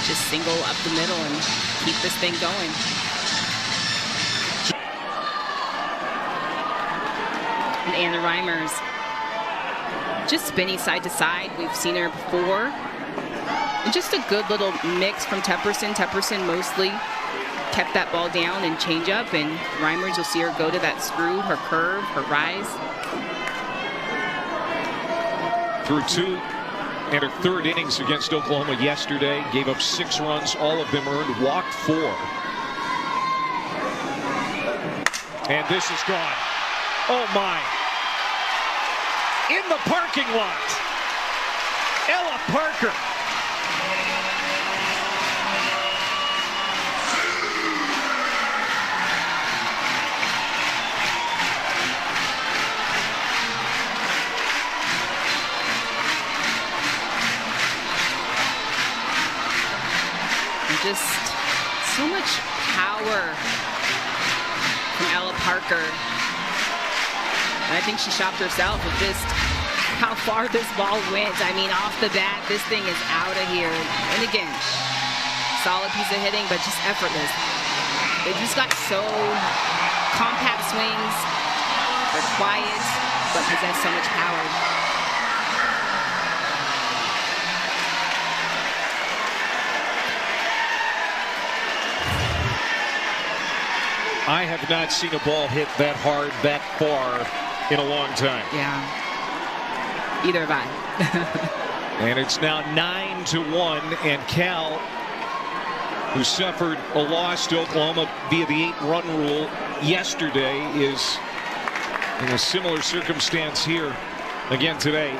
just single up the middle and keep this thing going. And Anna Reimers just spinning side to side. We've seen her before. And just a good little mix from Tepperson. Tepperson mostly kept that ball down and change up, and Reimers, you'll see her go to that screw, her curve, her rise. Through 2 and her third innings against Oklahoma yesterday, gave up 6 runs, all of them earned, walked 4. And this is gone. Oh my. In the parking lot, Ella Parker. And just so much power from Ella Parker. And I think she shocked herself with just how far this ball went. I mean, off the bat, this thing is out of here. And again, solid piece of hitting, but just effortless. They just got so compact swings. They're quiet, but possess so much power. I have not seen a ball hit that hard, that far in a long time. Yeah. Either have I. And it's now 9-1, and Cal, who suffered a loss to Oklahoma via the 8-run rule yesterday, is in a similar circumstance here again today.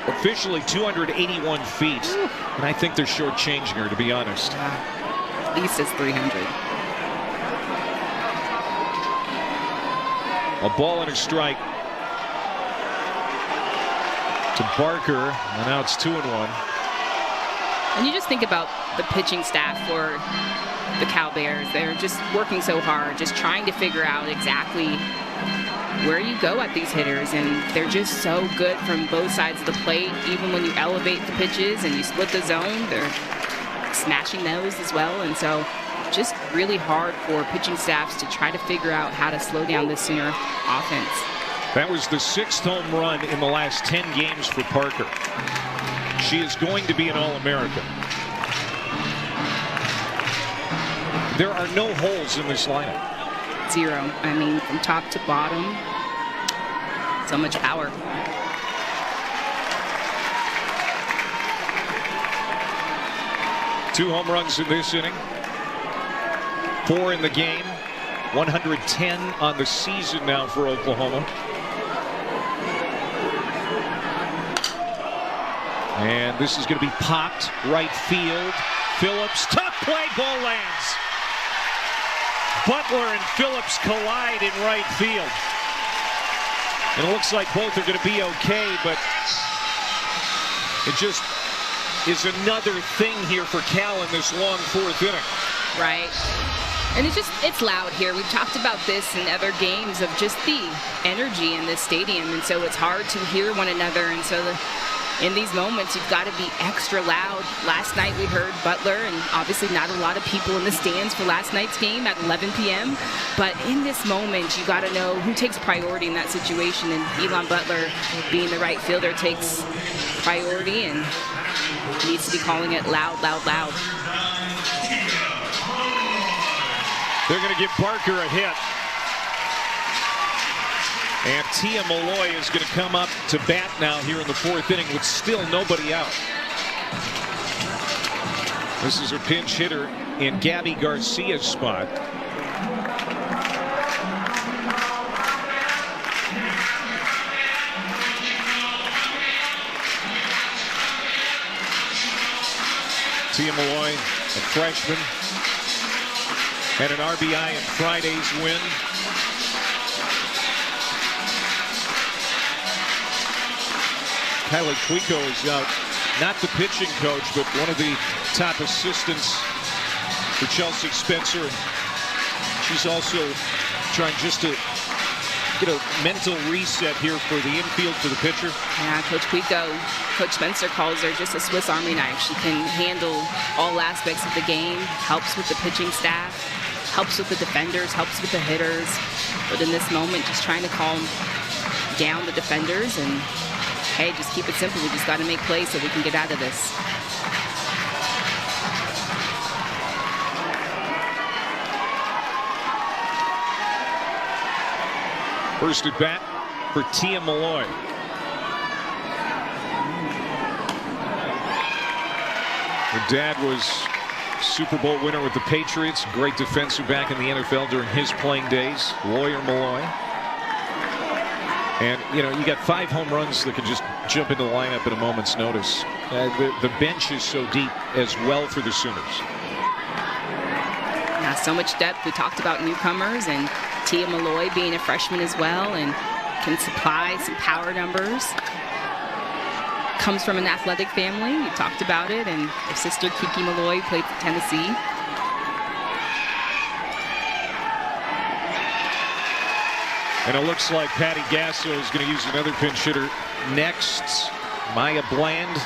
Officially 281 feet. And I think they're shortchanging her, to be honest. At least it's 300. A ball and a strike to Barker, and now it's 2-1. And you just think about the pitching staff for the Cal Bears. They're just working so hard, just trying to figure out exactly where you go at these hitters, and they're just so good from both sides of the plate. Even when you elevate the pitches and you split the zone, they're smashing those as well. And so just really hard for pitching staffs to try to figure out how to slow down this Sooner offense. That was the 6th home run in the last 10 games for Parker. She is going to be an All-American. There are no holes in this lineup. Zero. I mean, from top to bottom, so much power. Two home runs in this inning. 4 in the game. 110 on the season now for Oklahoma. And this is going to be popped right field. Phillips, tough play, ball lands. Butler and Phillips collide in right field. And it looks like both are going to be okay, but it just is another thing here for Cal in this long 4th inning. Right. And it's loud here. We've talked about this in other games of just the energy in this stadium, and so it's hard to hear one another. And so in these moments, you've got to be extra loud. Last night we heard Butler, and obviously not a lot of people in the stands for last night's game at 11 p.m. But in this moment, you got to know who takes priority in that situation. And Elon Butler, being the right fielder, takes priority and needs to be calling it loud, loud, loud. They're going to give Barker a hit. And Tia Malloy is going to come up to bat now here in the 4th inning with still nobody out. This is her pinch hitter in Gabby Garcia's spot. Tia Malloy, a freshman, had an RBI in Friday's win. Kylie Cuico is out, not the pitching coach, but one of the top assistants for Chelsea Spencer. And she's also trying just to get a mental reset here for the infield for the pitcher. Yeah, Coach Cuico, Coach Spencer calls her just a Swiss Army knife. She can handle all aspects of the game, helps with the pitching staff, helps with the defenders, helps with the hitters. But in this moment, just trying to calm down the defenders and, hey, just keep it simple. We just got to make plays so we can get out of this. First at bat for Tia Malloy. Her dad was Super Bowl winner with the Patriots. Great defensive back in the NFL during his playing days. Lawyer Malloy. And, you know, you got 5 home runs that can just jump into the lineup at a moment's notice. The bench is so deep as well for the Sooners. Yeah, so much depth. We talked about newcomers and Tia Malloy being a freshman as well and can supply some power numbers. Comes from an athletic family. We talked about it. And her sister Kiki Malloy played for Tennessee. And it looks like Patty Gasso is going to use another pinch hitter next. Maya Bland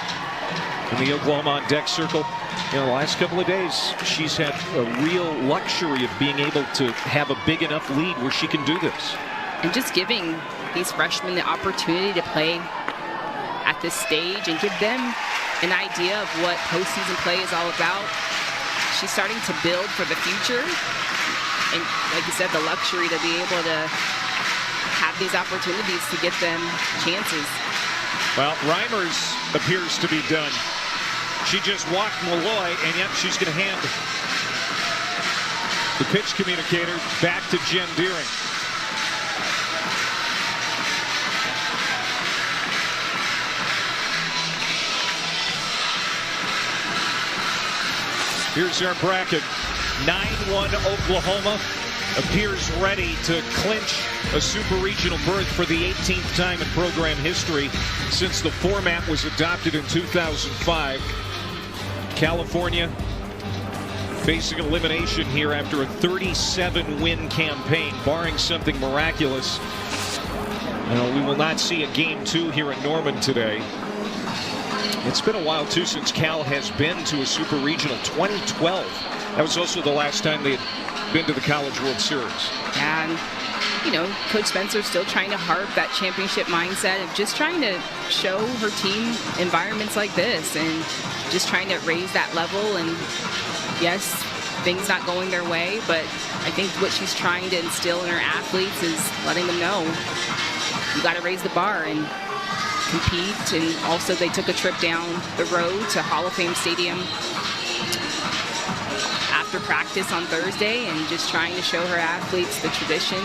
in the Oklahoma on deck circle. You know, the last couple of days, she's had a real luxury of being able to have a big enough lead where she can do this. And just giving these freshmen the opportunity to play at this stage and give them an idea of what postseason play is all about. she's starting to build for the future. And like you said, the luxury to be able to have these opportunities to get them chances. Well, Reimers appears to be done. She just walked Malloy, and yet she's going to hand the pitch communicator back to Jen Deering. Here's our bracket. 9-1 Oklahoma appears ready to clinch a super regional berth for the 18th time in program history since the format was adopted in 2005. California facing elimination here after a 37-win campaign, barring something miraculous. We will not see a game 2 here in Norman today. It's been a while, too, since Cal has been to a super regional. 2012. That was also the last time they had been to the College World Series. And, Coach Spencer's still trying to harp that championship mindset of just trying to show her team environments like this and just trying to raise that level. And, yes, things not going their way, but I think what she's trying to instill in her athletes is letting them know you got to raise the bar and compete. And also they took a trip down the road to Hall of Fame Stadium after practice on Thursday and just trying to show her athletes the tradition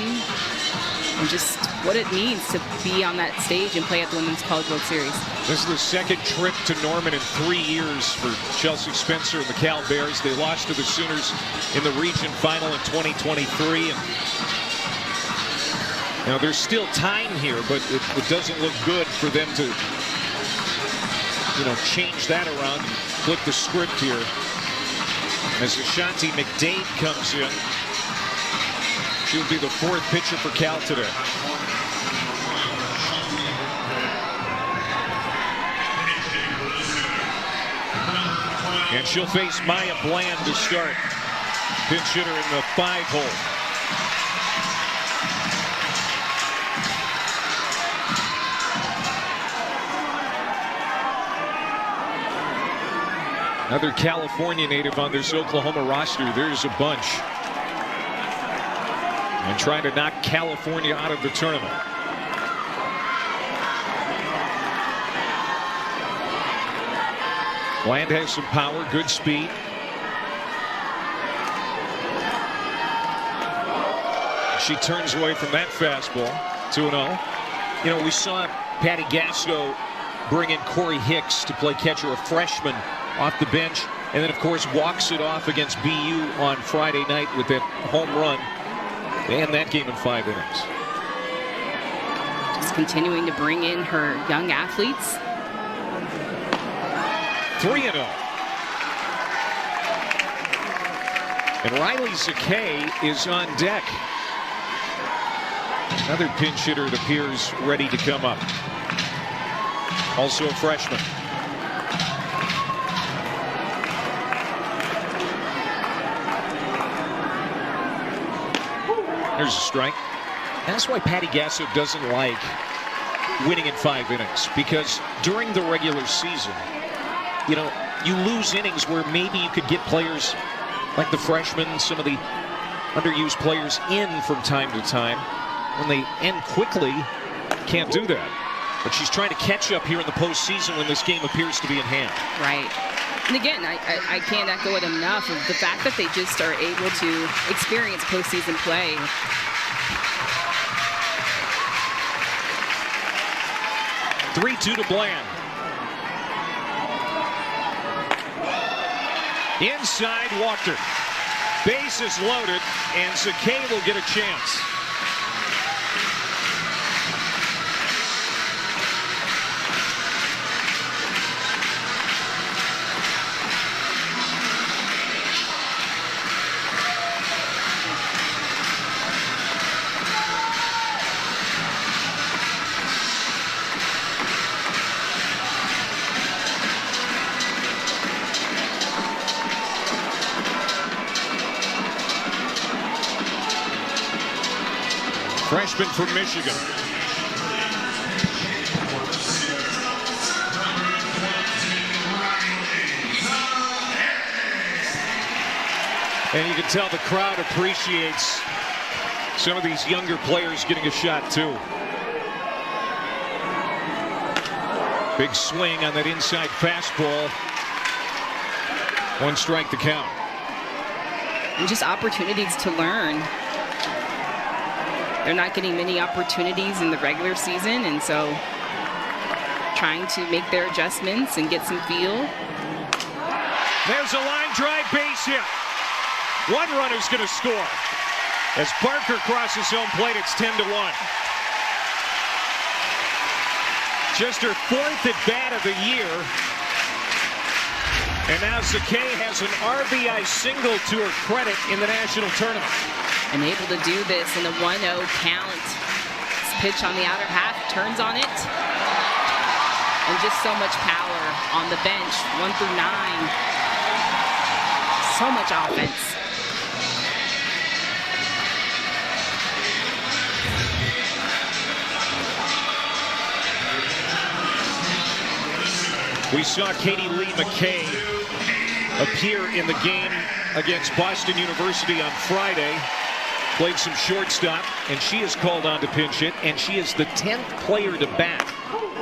and just what it means to be on that stage and play at the Women's College World Series. This is the second trip to Norman in 3 years for Chelsea Spencer and the Cal Bears. They lost to the Sooners in the region final in 2023. And there's still time here, but it doesn't look good for them to, change that around and flip the script here. As Ashanti McDade comes in, she'll be the 4th pitcher for Cal today. And she'll face Maya Bland to start. Pinch hitter in the 5-hole. Another California native on this Oklahoma roster. There's a bunch. And trying to knock California out of the tournament. Bland has some power, good speed. She turns away from that fastball. 2-0. We saw Patty Gasso bring in Corey Hicks to play catcher, a freshman, off the bench, and then of course walks it off against BU on Friday night with that home run. And that game in 5 innings. Just continuing to bring in her young athletes. 3-0. And Riley Zakay is on deck. Another pinch hitter that appears ready to come up. Also a freshman. There's a strike. That's why Patty Gasso doesn't like winning in 5 innings, because during the regular season, you lose innings where maybe you could get players like the freshmen, some of the underused players in from time to time. When they end quickly, can't do that. But she's trying to catch up here in the postseason when this game appears to be in hand. Right. And again, I can't echo it enough of the fact that they just are able to experience postseason play. (3-2) to Bland. Inside, walked her. Base is loaded, and Zakay will get a chance. Freshman from Michigan. And you can tell the crowd appreciates some of these younger players getting a shot too. Big swing on that inside fastball. 1 strike to count. And just opportunities to learn. They're not getting many opportunities in the regular season, and so trying to make their adjustments and get some feel. There's a line drive base hit. 1 runner's going to score. As Barker crosses home plate, it's 10-1. Just her 4th at bat of the year. And now Zakay has an RBI single to her credit in the national tournament. And able to do this in a 1-0 count. This pitch on the outer half, turns on it. And just so much power on the bench, 1 through 9. So much offense. We saw Katie Lee McKay appear in the game against Boston University on Friday. Played some shortstop, and she is called on to pinch hit, and she is the 10th player to bat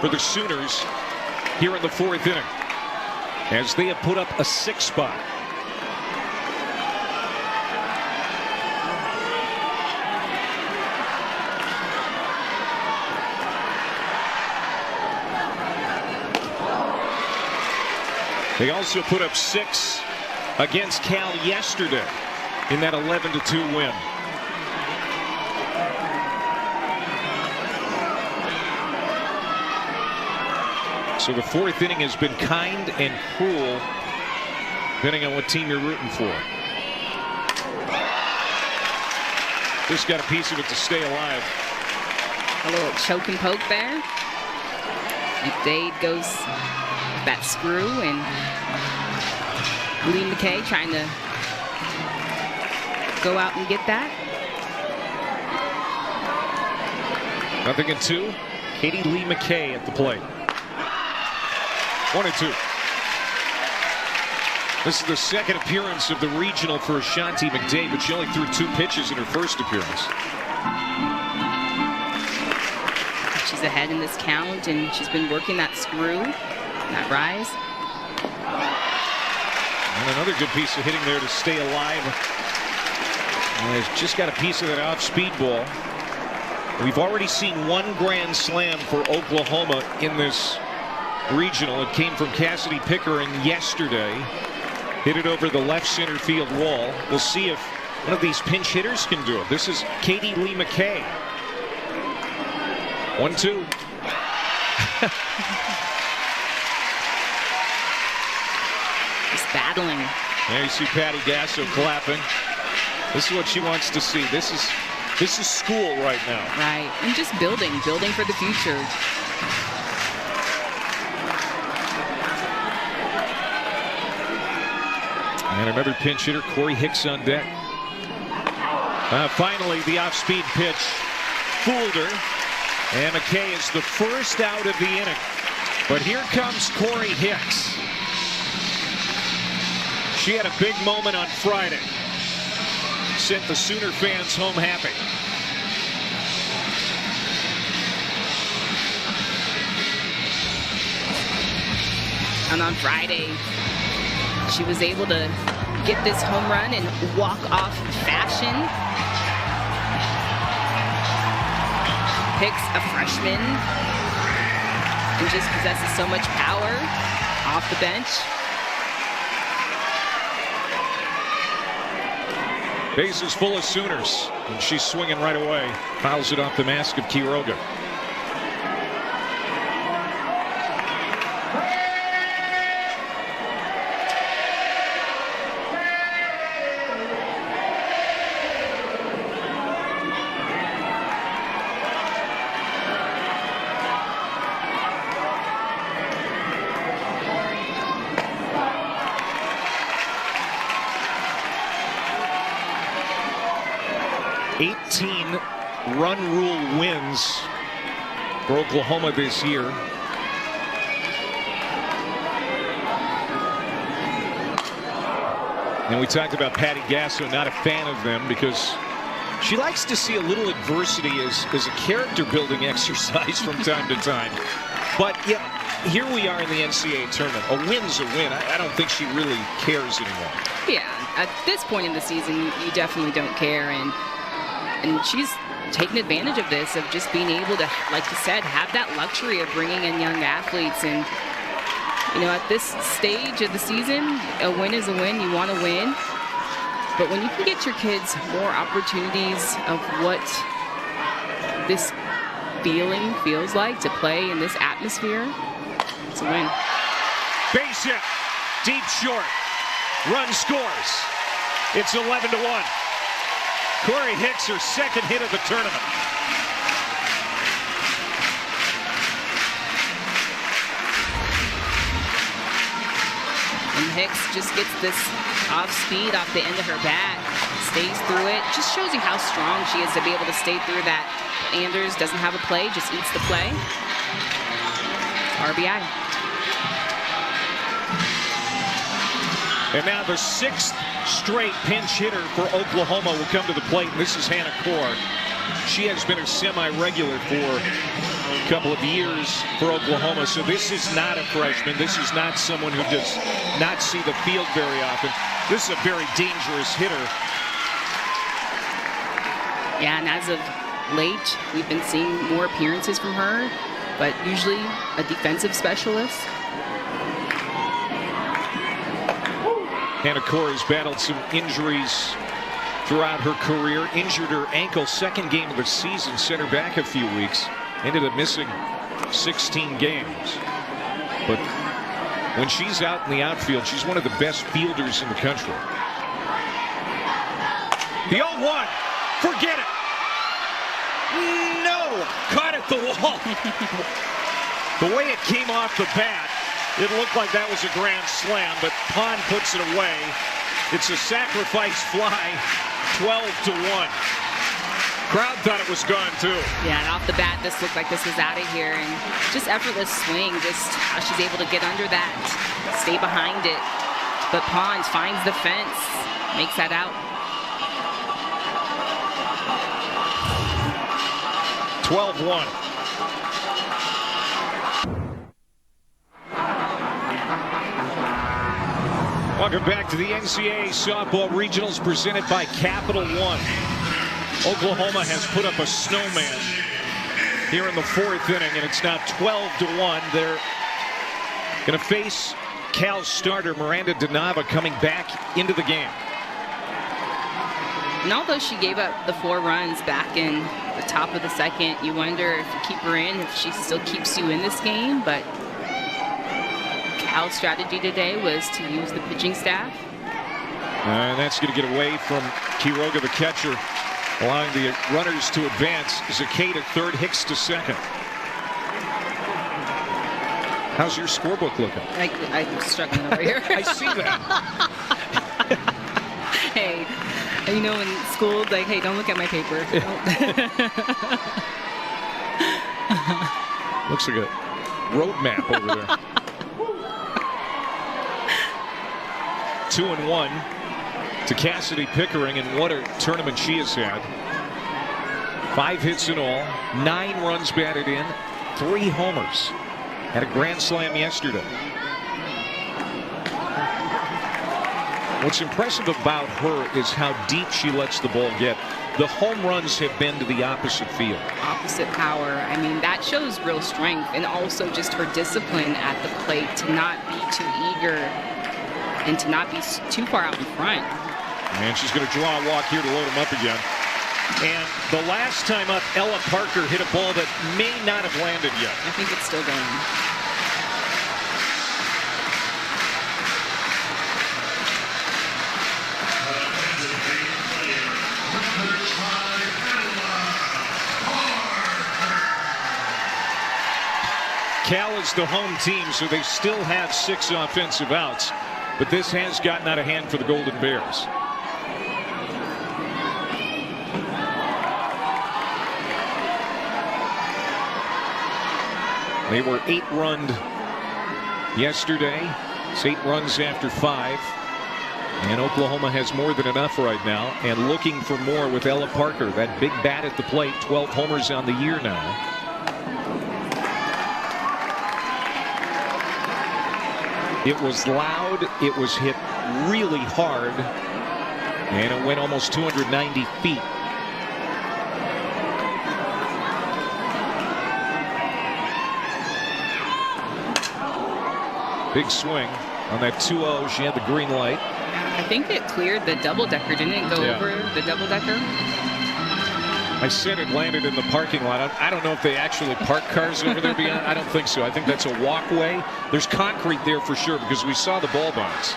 for the Sooners here in the 4th inning, as they have put up a 6 spot. They also put up 6 against Cal yesterday in that 11-2 win. So the 4th inning has been kind and cruel, depending on what team you're rooting for. Just got a piece of it to stay alive. A little choke and poke there. McDade goes that screw, and Lee McKay trying to go out and get that. 0-2. Katie Lee McKay at the plate. 1-2. This is the 2nd appearance of the regional for Ashanti McDade, but she only threw 2 pitches in her first appearance. She's ahead in this count, and she's been working that screw, that rise. And another good piece of hitting there to stay alive. And they've just got a piece of that off-speed ball. We've already seen 1 grand slam for Oklahoma in this regional. It came from Cassidy Pickering yesterday. Hit it over the left center field wall. We'll see if one of these pinch hitters can do it. This is Katie Lee McKay. 1-2. Just battling. There you see Patty Gasso clapping. This is what she wants to see. This is school right now. Right, and just building for the future. And another pinch hitter, Corey Hicks on deck. Finally, the off-speed pitch fooled her. And McKay is the first out of the inning. But here comes Corey Hicks. She had a big moment on Friday. Sent the Sooner fans home happy. And on Friday, she was able to get this home run in walk-off fashion. Hicks, a freshman, and just possesses so much power off the bench. Bases full of Sooners, and she's swinging right away. Fouls it off the mask of Quiroga. Run rule wins for Oklahoma this year. And we talked about Patty Gasso, not a fan of them because she likes to see a little adversity as a character building exercise from time to time. But yeah, here we are in the NCAA tournament. A win's a win. I don't think she really cares anymore. Yeah, at this point in the season, you definitely don't care. And she's taken advantage of this, of just being able to, like you said, have that luxury of bringing in young athletes. And, you know, at this stage of the season, a win is a win. You want to win. But when you can get your kids more opportunities of what this feeling feels like to play in this atmosphere, it's a win. Base hit, deep short, run scores. It's 11-1. Corey Hicks, her second hit of the tournament. And Hicks just gets this off speed off the end of her bat, stays through it. Just shows you how strong she is to be able to stay through that. Anders doesn't have a play, just eats the play. RBI. And now the sixth straight pinch hitter for Oklahoma will come to the plate. And this is Hannah Core. She has been a semi-regular for a couple of years for Oklahoma. So this is not a freshman. This is not someone who does not see the field very often. This is a very dangerous hitter. Yeah, and as of late, we've been seeing more appearances from her, but usually a defensive specialist. Hannah Core has battled some injuries throughout her career. Injured her ankle second game of the season, sent her back a few weeks. Ended up missing 16 games. But when she's out in the outfield, she's one of the best fielders in the country. The 0-1. Forget it. No. Caught at the wall. The way it came off the bat, it looked like that was a grand slam, but Pond puts it away. It's a sacrifice fly, 12-1. Crowd thought it was gone too. Yeah, and off the bat, this looked like this was out of here. And just effortless swing, just how she's able to get under that, stay behind it. But Pond finds the fence, makes that out. 12-1. Welcome back to the NCAA Softball Regionals presented by Capital One. Oklahoma has put up a snowman here in the fourth inning, and it's now 12-1. They're going to face Cal's starter, Miranda DeNava, coming back into the game. And although she gave up the 4 runs back in the top of the second, you wonder if you keep her in, if she still keeps you in this game. But Cal's strategy today was to use the pitching staff. And that's going to get away from Quiroga, the catcher, allowing the runners to advance. Zakate at third, Hicks to second. How's your scorebook looking? I'm struggling over here. I see that. Hey, you know, in school, like, hey, don't look at my paper. Looks like a road map over there. 2-1 to Cassidy Pickering, and what a tournament she has had. 5 hits in all, 9 runs batted in, 3 homers. Had a grand slam yesterday. What's impressive about her is how deep she lets the ball get. The home runs have been to the opposite field. Opposite power. I mean, that shows real strength, and also just her discipline at the plate to not be too eager and to not be too far out in front. And she's going to draw a walk here to load him up again. And the last time up, Ella Parker hit a ball that may not have landed yet. I think it's still going. Cal is the home team, so they still have 6 offensive outs. But this has gotten out of hand for the Golden Bears. They were 8-runned yesterday. It's 8 runs after 5. And Oklahoma has more than enough right now, and looking for more with Ella Parker. That big bat at the plate, 12 homers on the year now. It was loud, it was hit really hard, and it went almost 290 feet. Big swing on that 2-0. She had the green light. I think it cleared the double-decker. Didn't it go over the double-decker? I said it landed in the parking lot. I don't know if they actually park cars over there beyond. I don't think so. I think that's a walkway. There's concrete there for sure because we saw the ball bounce.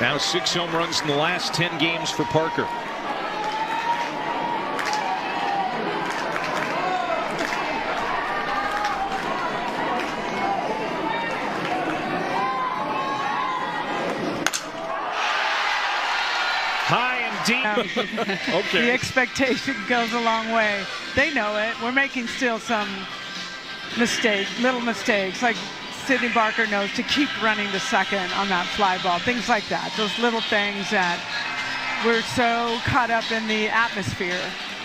Now 6 home runs in the last 10 games for Parker. High and deep. Okay. The expectation goes a long way. They know it. We're making still some little mistakes, like Sydney Barker knows to keep running to second on that fly ball, things like that. Those little things that we're so caught up in the atmosphere,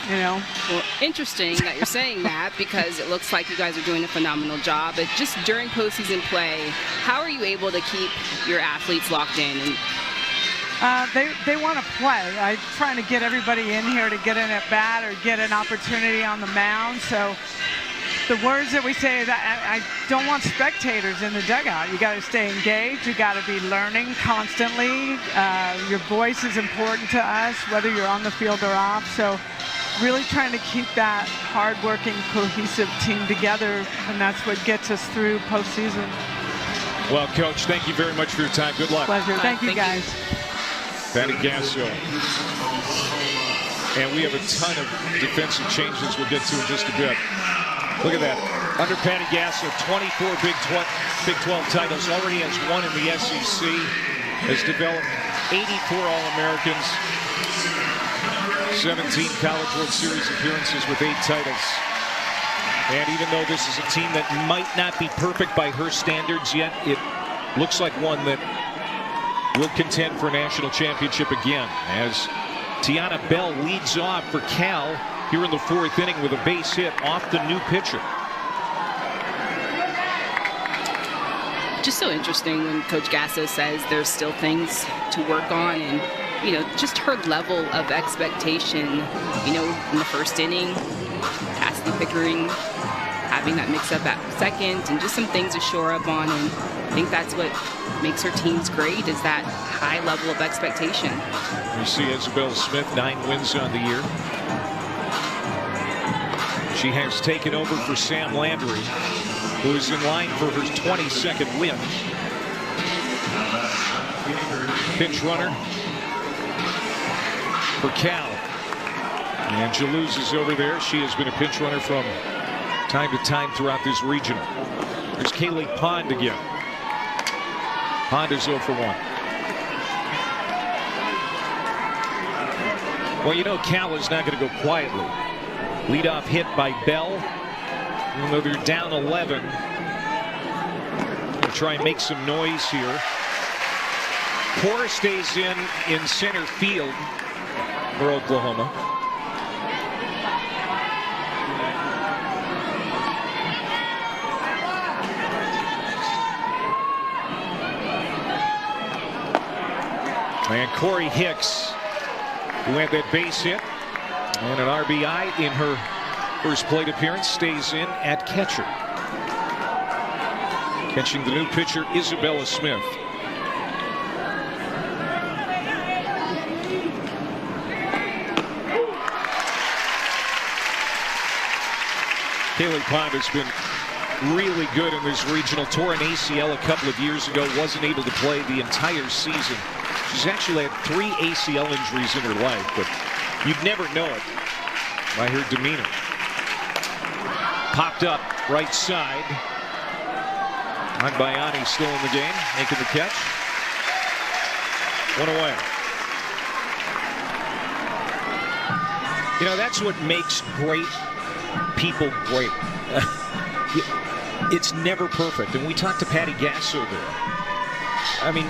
you know. Well, interesting that you're saying that because it looks like you guys are doing a phenomenal job. But just during postseason play, how are you able to keep your athletes locked in? And they want to play. I'm trying to get everybody in here to get an at bat or get an opportunity on the mound. So the words that we say is I don't want spectators in the dugout. You got to stay engaged. You got to be learning constantly. Your voice is important to us, whether you're on the field or off. So really trying to keep that hard-working, cohesive team together, and that's what gets us through postseason. Well, Coach, thank you very much for your time. Good luck. Pleasure. Thank you, guys. Patty Gasso. And we have a ton of defensive changes we'll get to in just a bit. Look at that. Under Patty Gasso, 24 Big 12 titles. Already has 1 in the SEC. Has developed 84 All-Americans. 17 College World Series appearances with 8 titles. And even though this is a team that might not be perfect by her standards yet, it looks like one that will contend for a national championship again. As Tiana Bell leads off for Cal here in the 4th inning with a base hit off the new pitcher. just so interesting when Coach Gasso says there's still things to work on, and you know, just her level of expectation, you know, in the first inning, Cassidy Pickering having that mix-up at second, and just some things to shore up on, and I think that's what makes her teams great, is that high level of expectation. You see Isabella Smith, 9 wins on the year. She has taken over for Sam Landry, who is in line for her 22nd win. Pinch runner for Cal. And Jalouse is over there. She has been a pinch runner from time to time throughout this regional. There's Kaylee Pond again. Pond is 0 for 1. Well, you know Cal is not going to go quietly. Leadoff hit by Bell. Even though they're down 11. They'll try and make some noise here. Core stays in center field for Oklahoma. And Corey Hicks, who had that base hit and an RBI in her first plate appearance, stays in at catcher. Catching the new pitcher, Isabella Smith. Kaylee Pond has been really good in this regional. Tore an ACL a couple of years ago, wasn't able to play the entire season. She's actually had 3 ACL injuries in her life, but you'd never know it by her demeanor. Popped up right side. Agbayani still in the game, making the catch. 1 away. You know, that's what makes great people great. It's never perfect. And we talked to Patty Gasso there. I mean,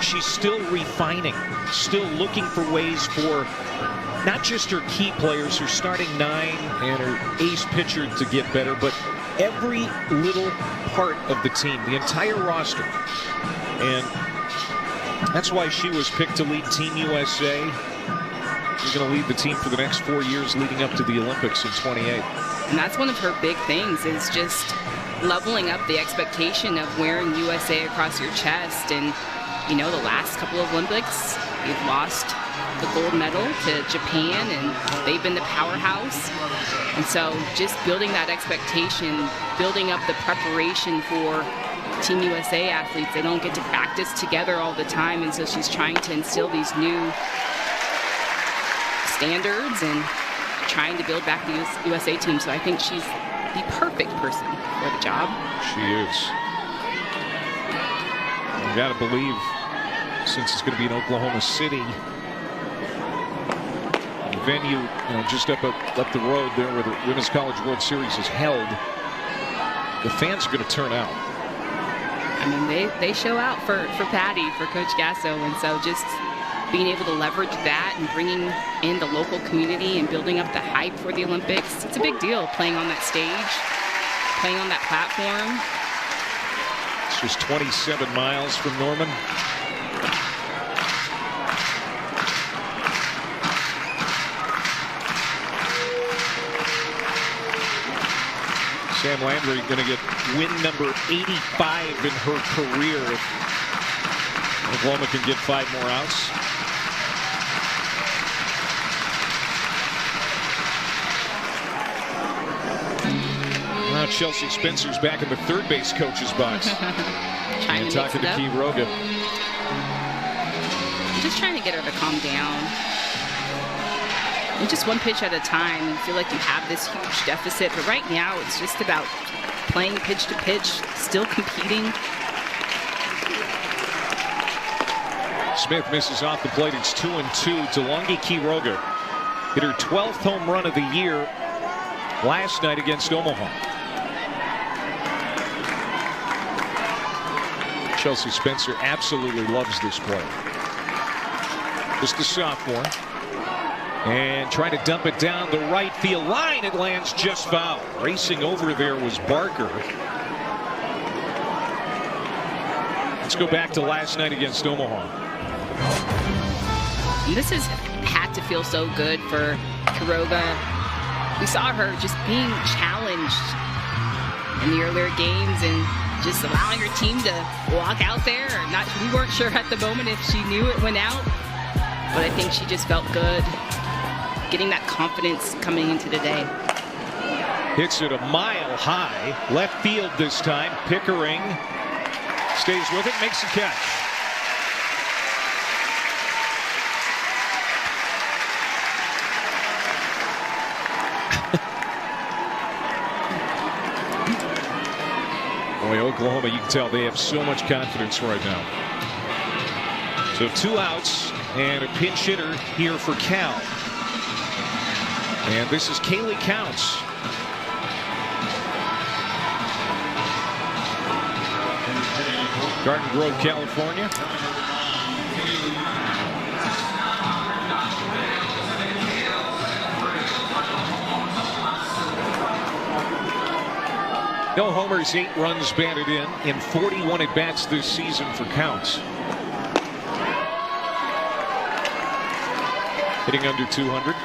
she's still refining, still looking for ways for not just her key players, her starting 9 and her ace pitcher to get better, but every little part of the team, the entire roster. And that's why she was picked to lead Team USA. She's going to lead the team for the next 4 years leading up to the Olympics in 28. And that's one of her big things, is just leveling up the expectation of wearing USA across your chest. And, you know, the last couple of Olympics, they've lost the gold medal to Japan, and they've been the powerhouse. And so just building that expectation, building up the preparation for Team USA athletes. They don't get to practice together all the time, and so she's trying to instill these new standards and trying to build back the USA team. So I think she's the perfect person for the job. She is. You got to believe, since it's going to be in Oklahoma City, the venue, you know, just up the road there where the Women's College World Series is held, the fans are going to turn out. I mean, they show out for Patty, for Coach Gasso, and so just being able to leverage that and bringing in the local community and building up the hype for the Olympics. It's a big deal playing on that stage, playing on that platform. It's just 27 miles from Norman. Sam Landry going to get win number 85 in her career if Oklahoma can get 5 more outs. Now Chelsea Spencer's back in the third base coach's box. Trying to talking to Quiroga. Just trying to get her to calm down. And just one pitch at a time. You feel like you have this huge deficit, but right now it's just about playing pitch to pitch, still competing. Smith misses off the plate. It's 2-2. DeLonghi Quiroga hit her 12th home run of the year last night against Omaha. Chelsea Spencer absolutely loves this play. Just a sophomore. And trying to dump it down the right field line. It lands just foul. Racing over there was Barker. Let's go back to last night against Omaha. This has had to feel so good for Quiroga. We saw her just being challenged in the earlier games and just allowing her team to walk out there. We weren't sure at the moment if she knew it went out, but I think she just felt good, getting that confidence coming into the day. Hits it a mile high, left field this time. Pickering stays with it, makes a catch. Boy, Oklahoma, you can tell they have so much confidence right now. So 2 outs and a pinch hitter here for Cal. And this is Kaylee Counts. Garden Grove, California. No homers, 8 runs batted in 41 at-bats this season for Counts. Hitting under 200.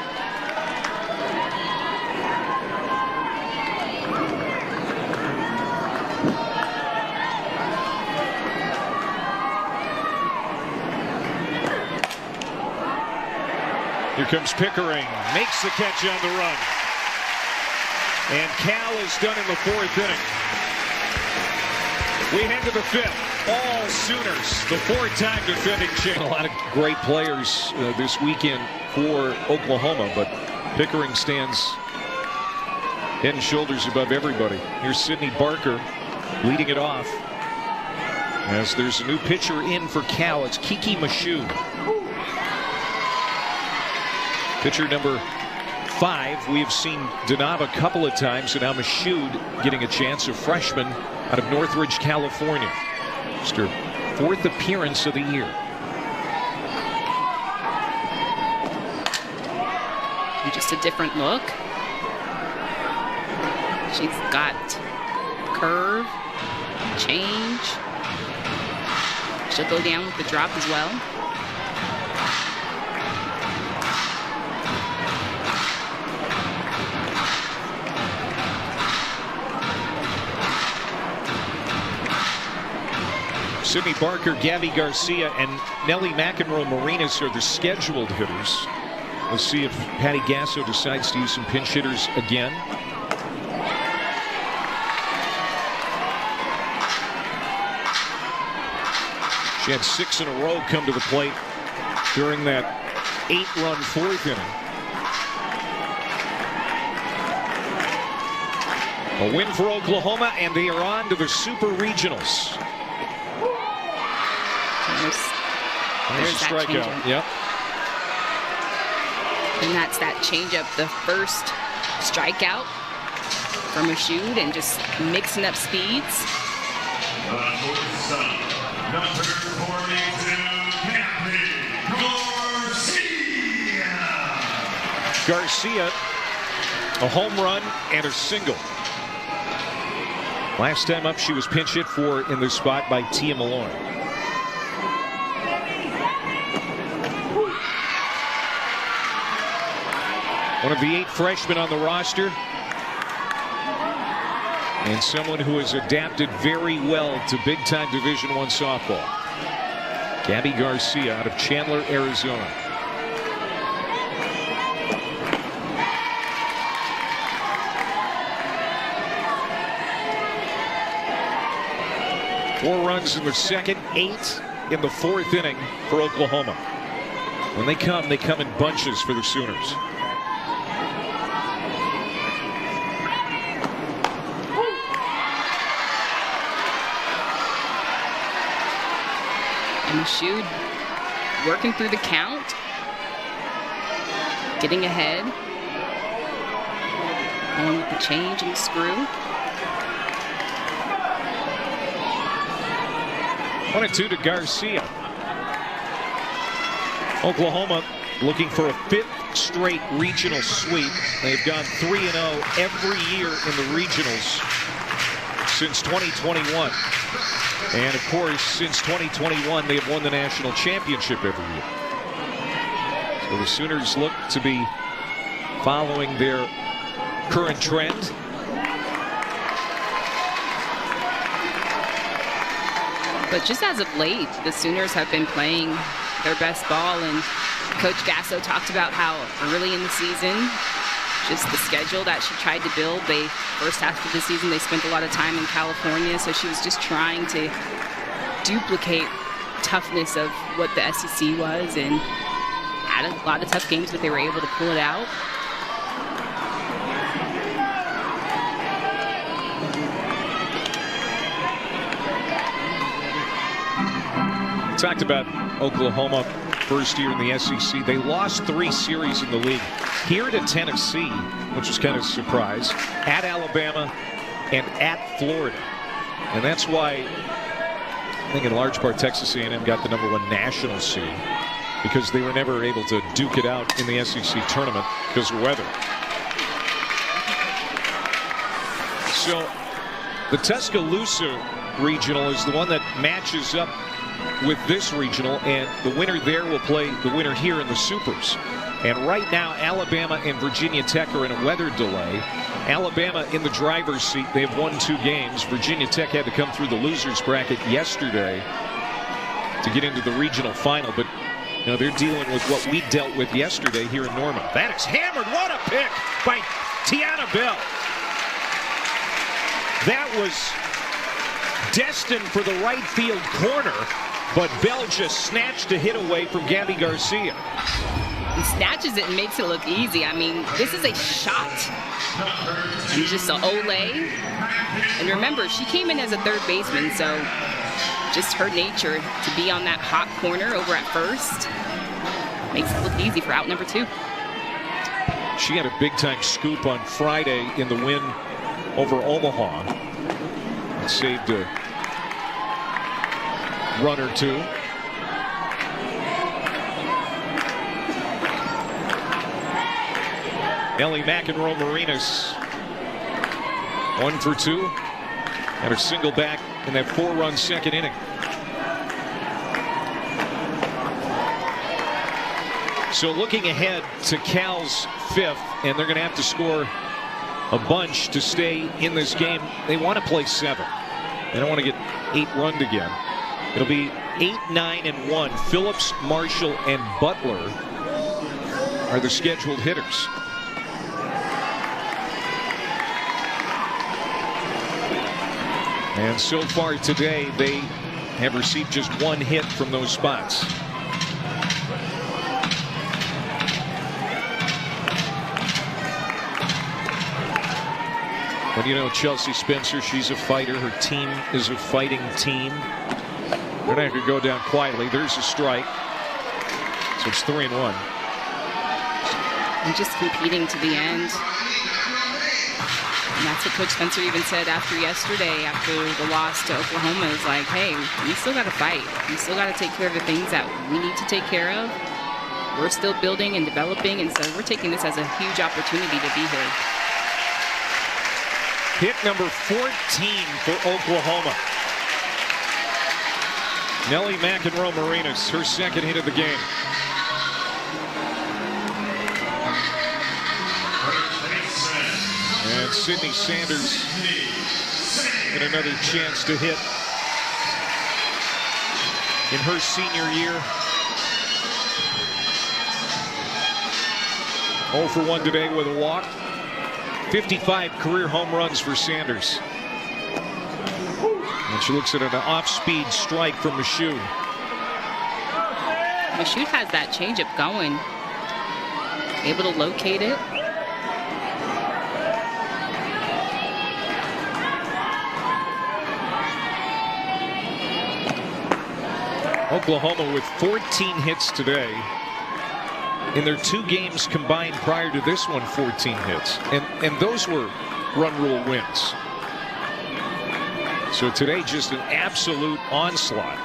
Here comes Pickering, makes the catch on the run. And Cal is done in the 4th inning. We head to the 5th. All Sooners, the 4-time defending champ. A lot of great players this weekend for Oklahoma, but Pickering stands head and shoulders above everybody. Here's Sydney Barker leading it off. As there's a new pitcher in for Cal, it's Kiki Mashu. Pitcher number 5. We have seen Donava a couple of times, and now Michoud getting a chance, a freshman out of Northridge, California. Just her 4th appearance of the year. Just a different look. She's got curve, change. She'll go down with the drop as well. Sydney Barker, Gabby Garcia, and Nellie McEnroe-Marinas are the scheduled hitters. We'll see if Patty Gasso decides to use some pinch hitters again. She had 6 in a row come to the plate during that 8-run 4th inning. A win for Oklahoma, and they are on to the Super Regionals. There's that strikeout. changeup. Yep. And that's that changeup, the first strikeout for Michoud, and just mixing up speeds. Garcia, a home run and a single. Last time up, she was pinch hit for in this spot by Tia Malloy. One of the 8 freshmen on the roster, and someone who has adapted very well to big-time Division I softball. Gabby Garcia out of Chandler, Arizona. Four runs in the second, 8 in the 4th inning for Oklahoma. When they come in bunches for the Sooners. Michoud working through the count, getting ahead, going with the change and the screw. 1-2 to Garcia. Oklahoma looking for a 5th straight regional sweep. They've gone 3-0 every year in the regionals since 2021. And of course, since 2021, they have won the national championship every year. So the Sooners look to be following their current trend. But just as of late, the Sooners have been playing their best ball, and Coach Gasso talked about how early in the season, just the schedule that she tried to build. First half of the season, they spent a lot of time in California, so she was just trying to duplicate toughness of what the SEC was, and had a lot of tough games, but they were able to pull it out. Talked about Oklahoma first year in the SEC. They lost 3 series in the league. Here to Tennessee, which was kind of a surprise, at Alabama and at Florida. And that's why I think in large part Texas A&M got the #1 national seed, because they were never able to duke it out in the SEC tournament because of weather. So the Tuscaloosa regional is the one that matches up with this regional, and the winner there will play the winner here in the Supers. And right now, Alabama and Virginia Tech are in a weather delay. Alabama in the driver's seat. They have won 2 games. Virginia Tech had to come through the losers bracket yesterday to get into the regional final, but you know, they're dealing with what we dealt with yesterday here in Norman. That is hammered. What a pick by Tiana Bell. That was destined for the right field corner, but Bell just snatched a hit away from Gabby Garcia. He snatches it and makes it look easy. I mean, this is a shot. He's just an Olay. And remember, she came in as a third baseman, so just her nature to be on that hot corner over at first makes it look easy for out number 2. She had a big-time scoop on Friday in the win over Omaha. And saved a run or two. Ellie McEnroe-Marinas 1 for 2. And a single back in that 4-run second inning. So looking ahead to Cal's 5th, and they're going to have to score a bunch to stay in this game. They want to play 7. They don't want to get 8 run again. It'll be 8, 9, and 1. Phillips, Marshall, and Butler are the scheduled hitters. And so far today, they have received just 1 hit from those spots. But you know, Chelsea Spencer, she's a fighter. Her team is a fighting team. They're not going to go down quietly. There's a strike. So it's 3-1. And just competing to the end. And that's what Coach Spencer even said after yesterday, after the loss to Oklahoma, is like, hey, we still got to fight. We still got to take care of the things that we need to take care of. We're still building and developing, and so we're taking this as a huge opportunity to be here. Hit number 14 for Oklahoma. Nellie McEnroe-Marinas, her 2nd hit of the game. And Sydney Sanders get another chance to hit in her senior year. 0 for 1 today with a walk. 55 career home runs for Sanders. And she looks at an off-speed strike from Michoud. Michoud has that changeup going. Able to locate it. Oklahoma with 14 hits today. In their 2 games combined prior to this one, 14 hits. And those were run rule wins. So today, just an absolute onslaught.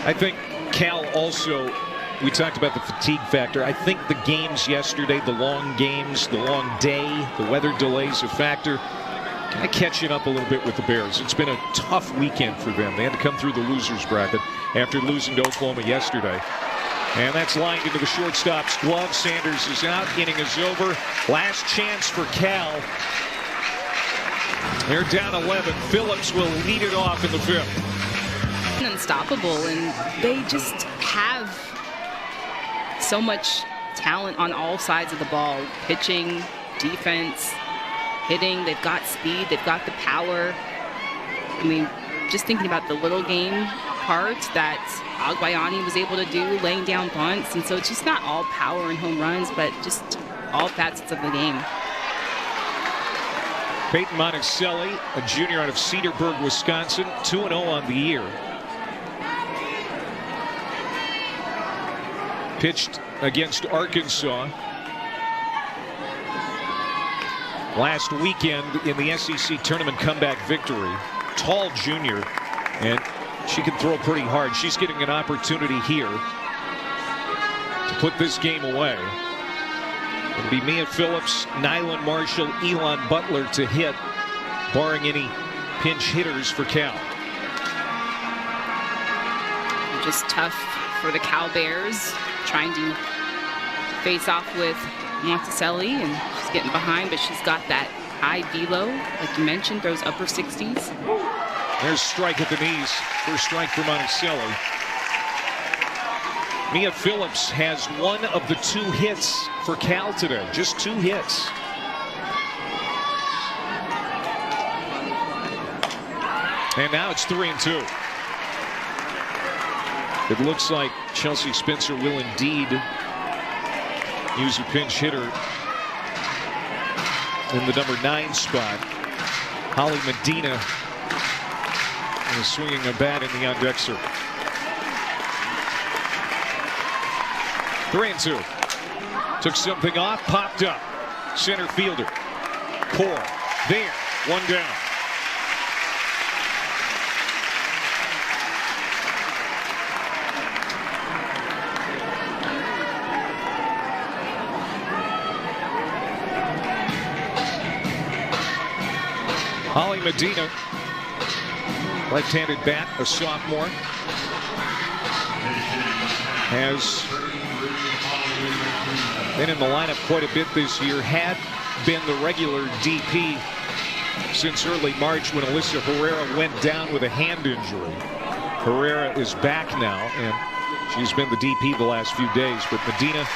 I think Cal also, we talked about the fatigue factor. I think the games yesterday, the long games, the long day, the weather delays, a factor. Kind of catching up a little bit with the Bears. It's been a tough weekend for them. They had to come through the losers bracket after losing to Oklahoma yesterday. And that's lined into the shortstop's glove. Sanders is out. Inning is over. Last chance for Cal. They're down 11. Phillips will lead it off in the 5th. Unstoppable, and they just have so much talent on all sides of the ball. Pitching, defense, hitting. They've got speed. They've got the power. I mean, just thinking about the little game part that Agbayani was able to do, laying down bunts. And so it's just not all power and home runs, but just all facets of the game. Peyton Monticelli, a junior out of Cedarburg, Wisconsin, 2-0 on the year. Pitched against Arkansas last weekend in the SEC tournament comeback victory. Tall junior, and she can throw pretty hard. She's getting an opportunity here to put this game away. It'll be Mia Phillips, Nyland Marshall, Elon Butler to hit, barring any pinch hitters for Cal. Just tough for the Cal Bears, trying to face off with Monticelli, and she's getting behind, but she's got that high velo, like you mentioned, those upper 60s. There's a strike at the knees. First strike for Monticelli. Mia Phillips has 1 of the 2 hits for Cal today. Just 2 hits. And now it's 3-2. It looks like Chelsea Spencer will indeed use a pinch hitter in the number 9 spot. Holly Medina is swinging a bat in the on-deck circle. 3-2. Took something off, popped up. Center fielder. Poor. There. 1 down. Holly Medina, left-handed bat, a sophomore, has been in the lineup quite a bit this year, had been the regular DP since early March when Alyssa Herrera went down with a hand injury. Herrera is back now, and she's been the DP the last few days, but Medina,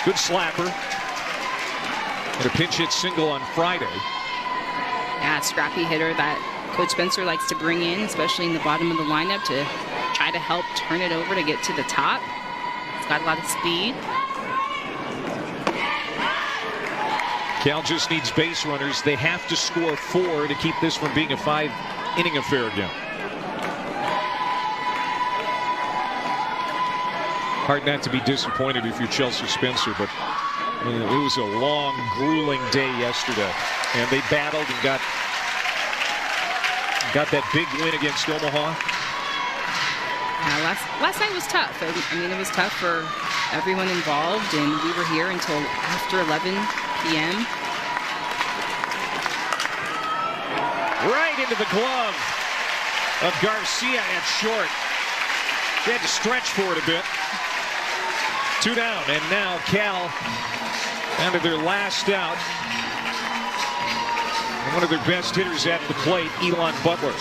good slapper, and a pinch hit single on Friday. Yeah, scrappy hitter that Coach Spencer likes to bring in, especially in the bottom of the lineup, to try to help turn it over to get to the top. It's got a lot of speed. Cal just needs base runners. They have to score 4 to keep this from being a 5-inning affair again. Hard not to be disappointed if you're Chelsea Spencer, but it was a long, grueling day yesterday. And they battled and got that big win against Omaha. Last night was tough. I mean, it was tough for everyone involved, and we were here until after 11 p.m. Right into the glove of Garcia at short. They had to stretch for it a bit. 2 down, and now Cal down to their last out. And one of their best hitters at the plate, Elon Butler.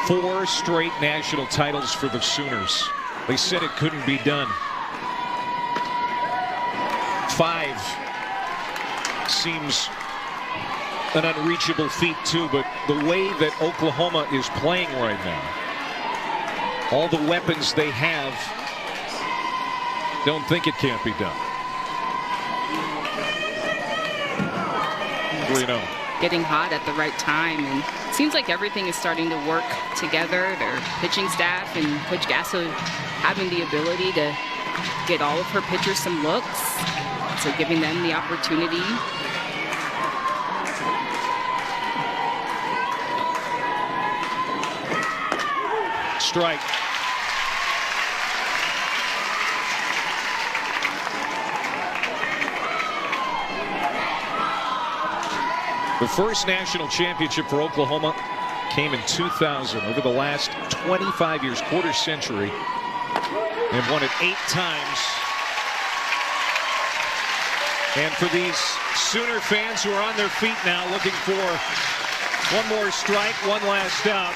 Four straight national titles for the Sooners. They said it couldn't be done. 5 seems an unreachable feat too, but the way that Oklahoma is playing right now, all the weapons they have, don't think it can't be done. 3-0. Getting hot at the right time, and it seems like everything is starting to work together. Their pitching staff and Coach Gasso having the ability to get all of her pitchers some looks, so giving them the opportunity. Strike. The first national championship for Oklahoma came in 2000. Over the last 25 years, quarter century, and won it 8 times. And for these Sooner fans who are on their feet now looking for one more strike, one last out,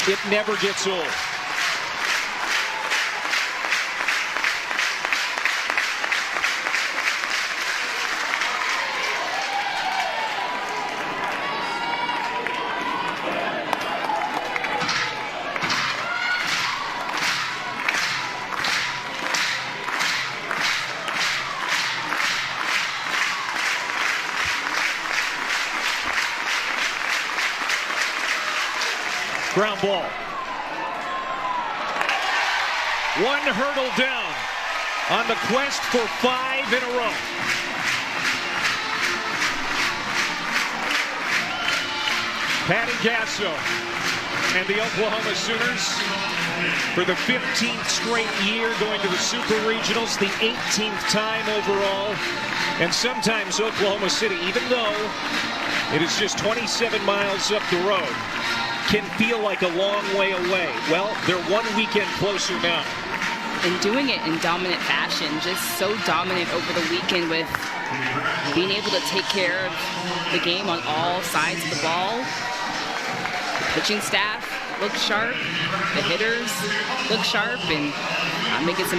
it never gets old. Ground ball. One hurdle down on the quest for 5 in a row. Patty Gasso and the Oklahoma Sooners for the 15th straight year going to the Super Regionals, the 18th time overall. And sometimes Oklahoma City, even though it is just 27 miles up the road, can feel like a long way away. Well, they're one weekend closer now. and doing it in dominant fashion. Just so dominant over the weekend with being able to take care of the game on all sides of the ball. The pitching staff looked sharp. The hitters look sharp, and making some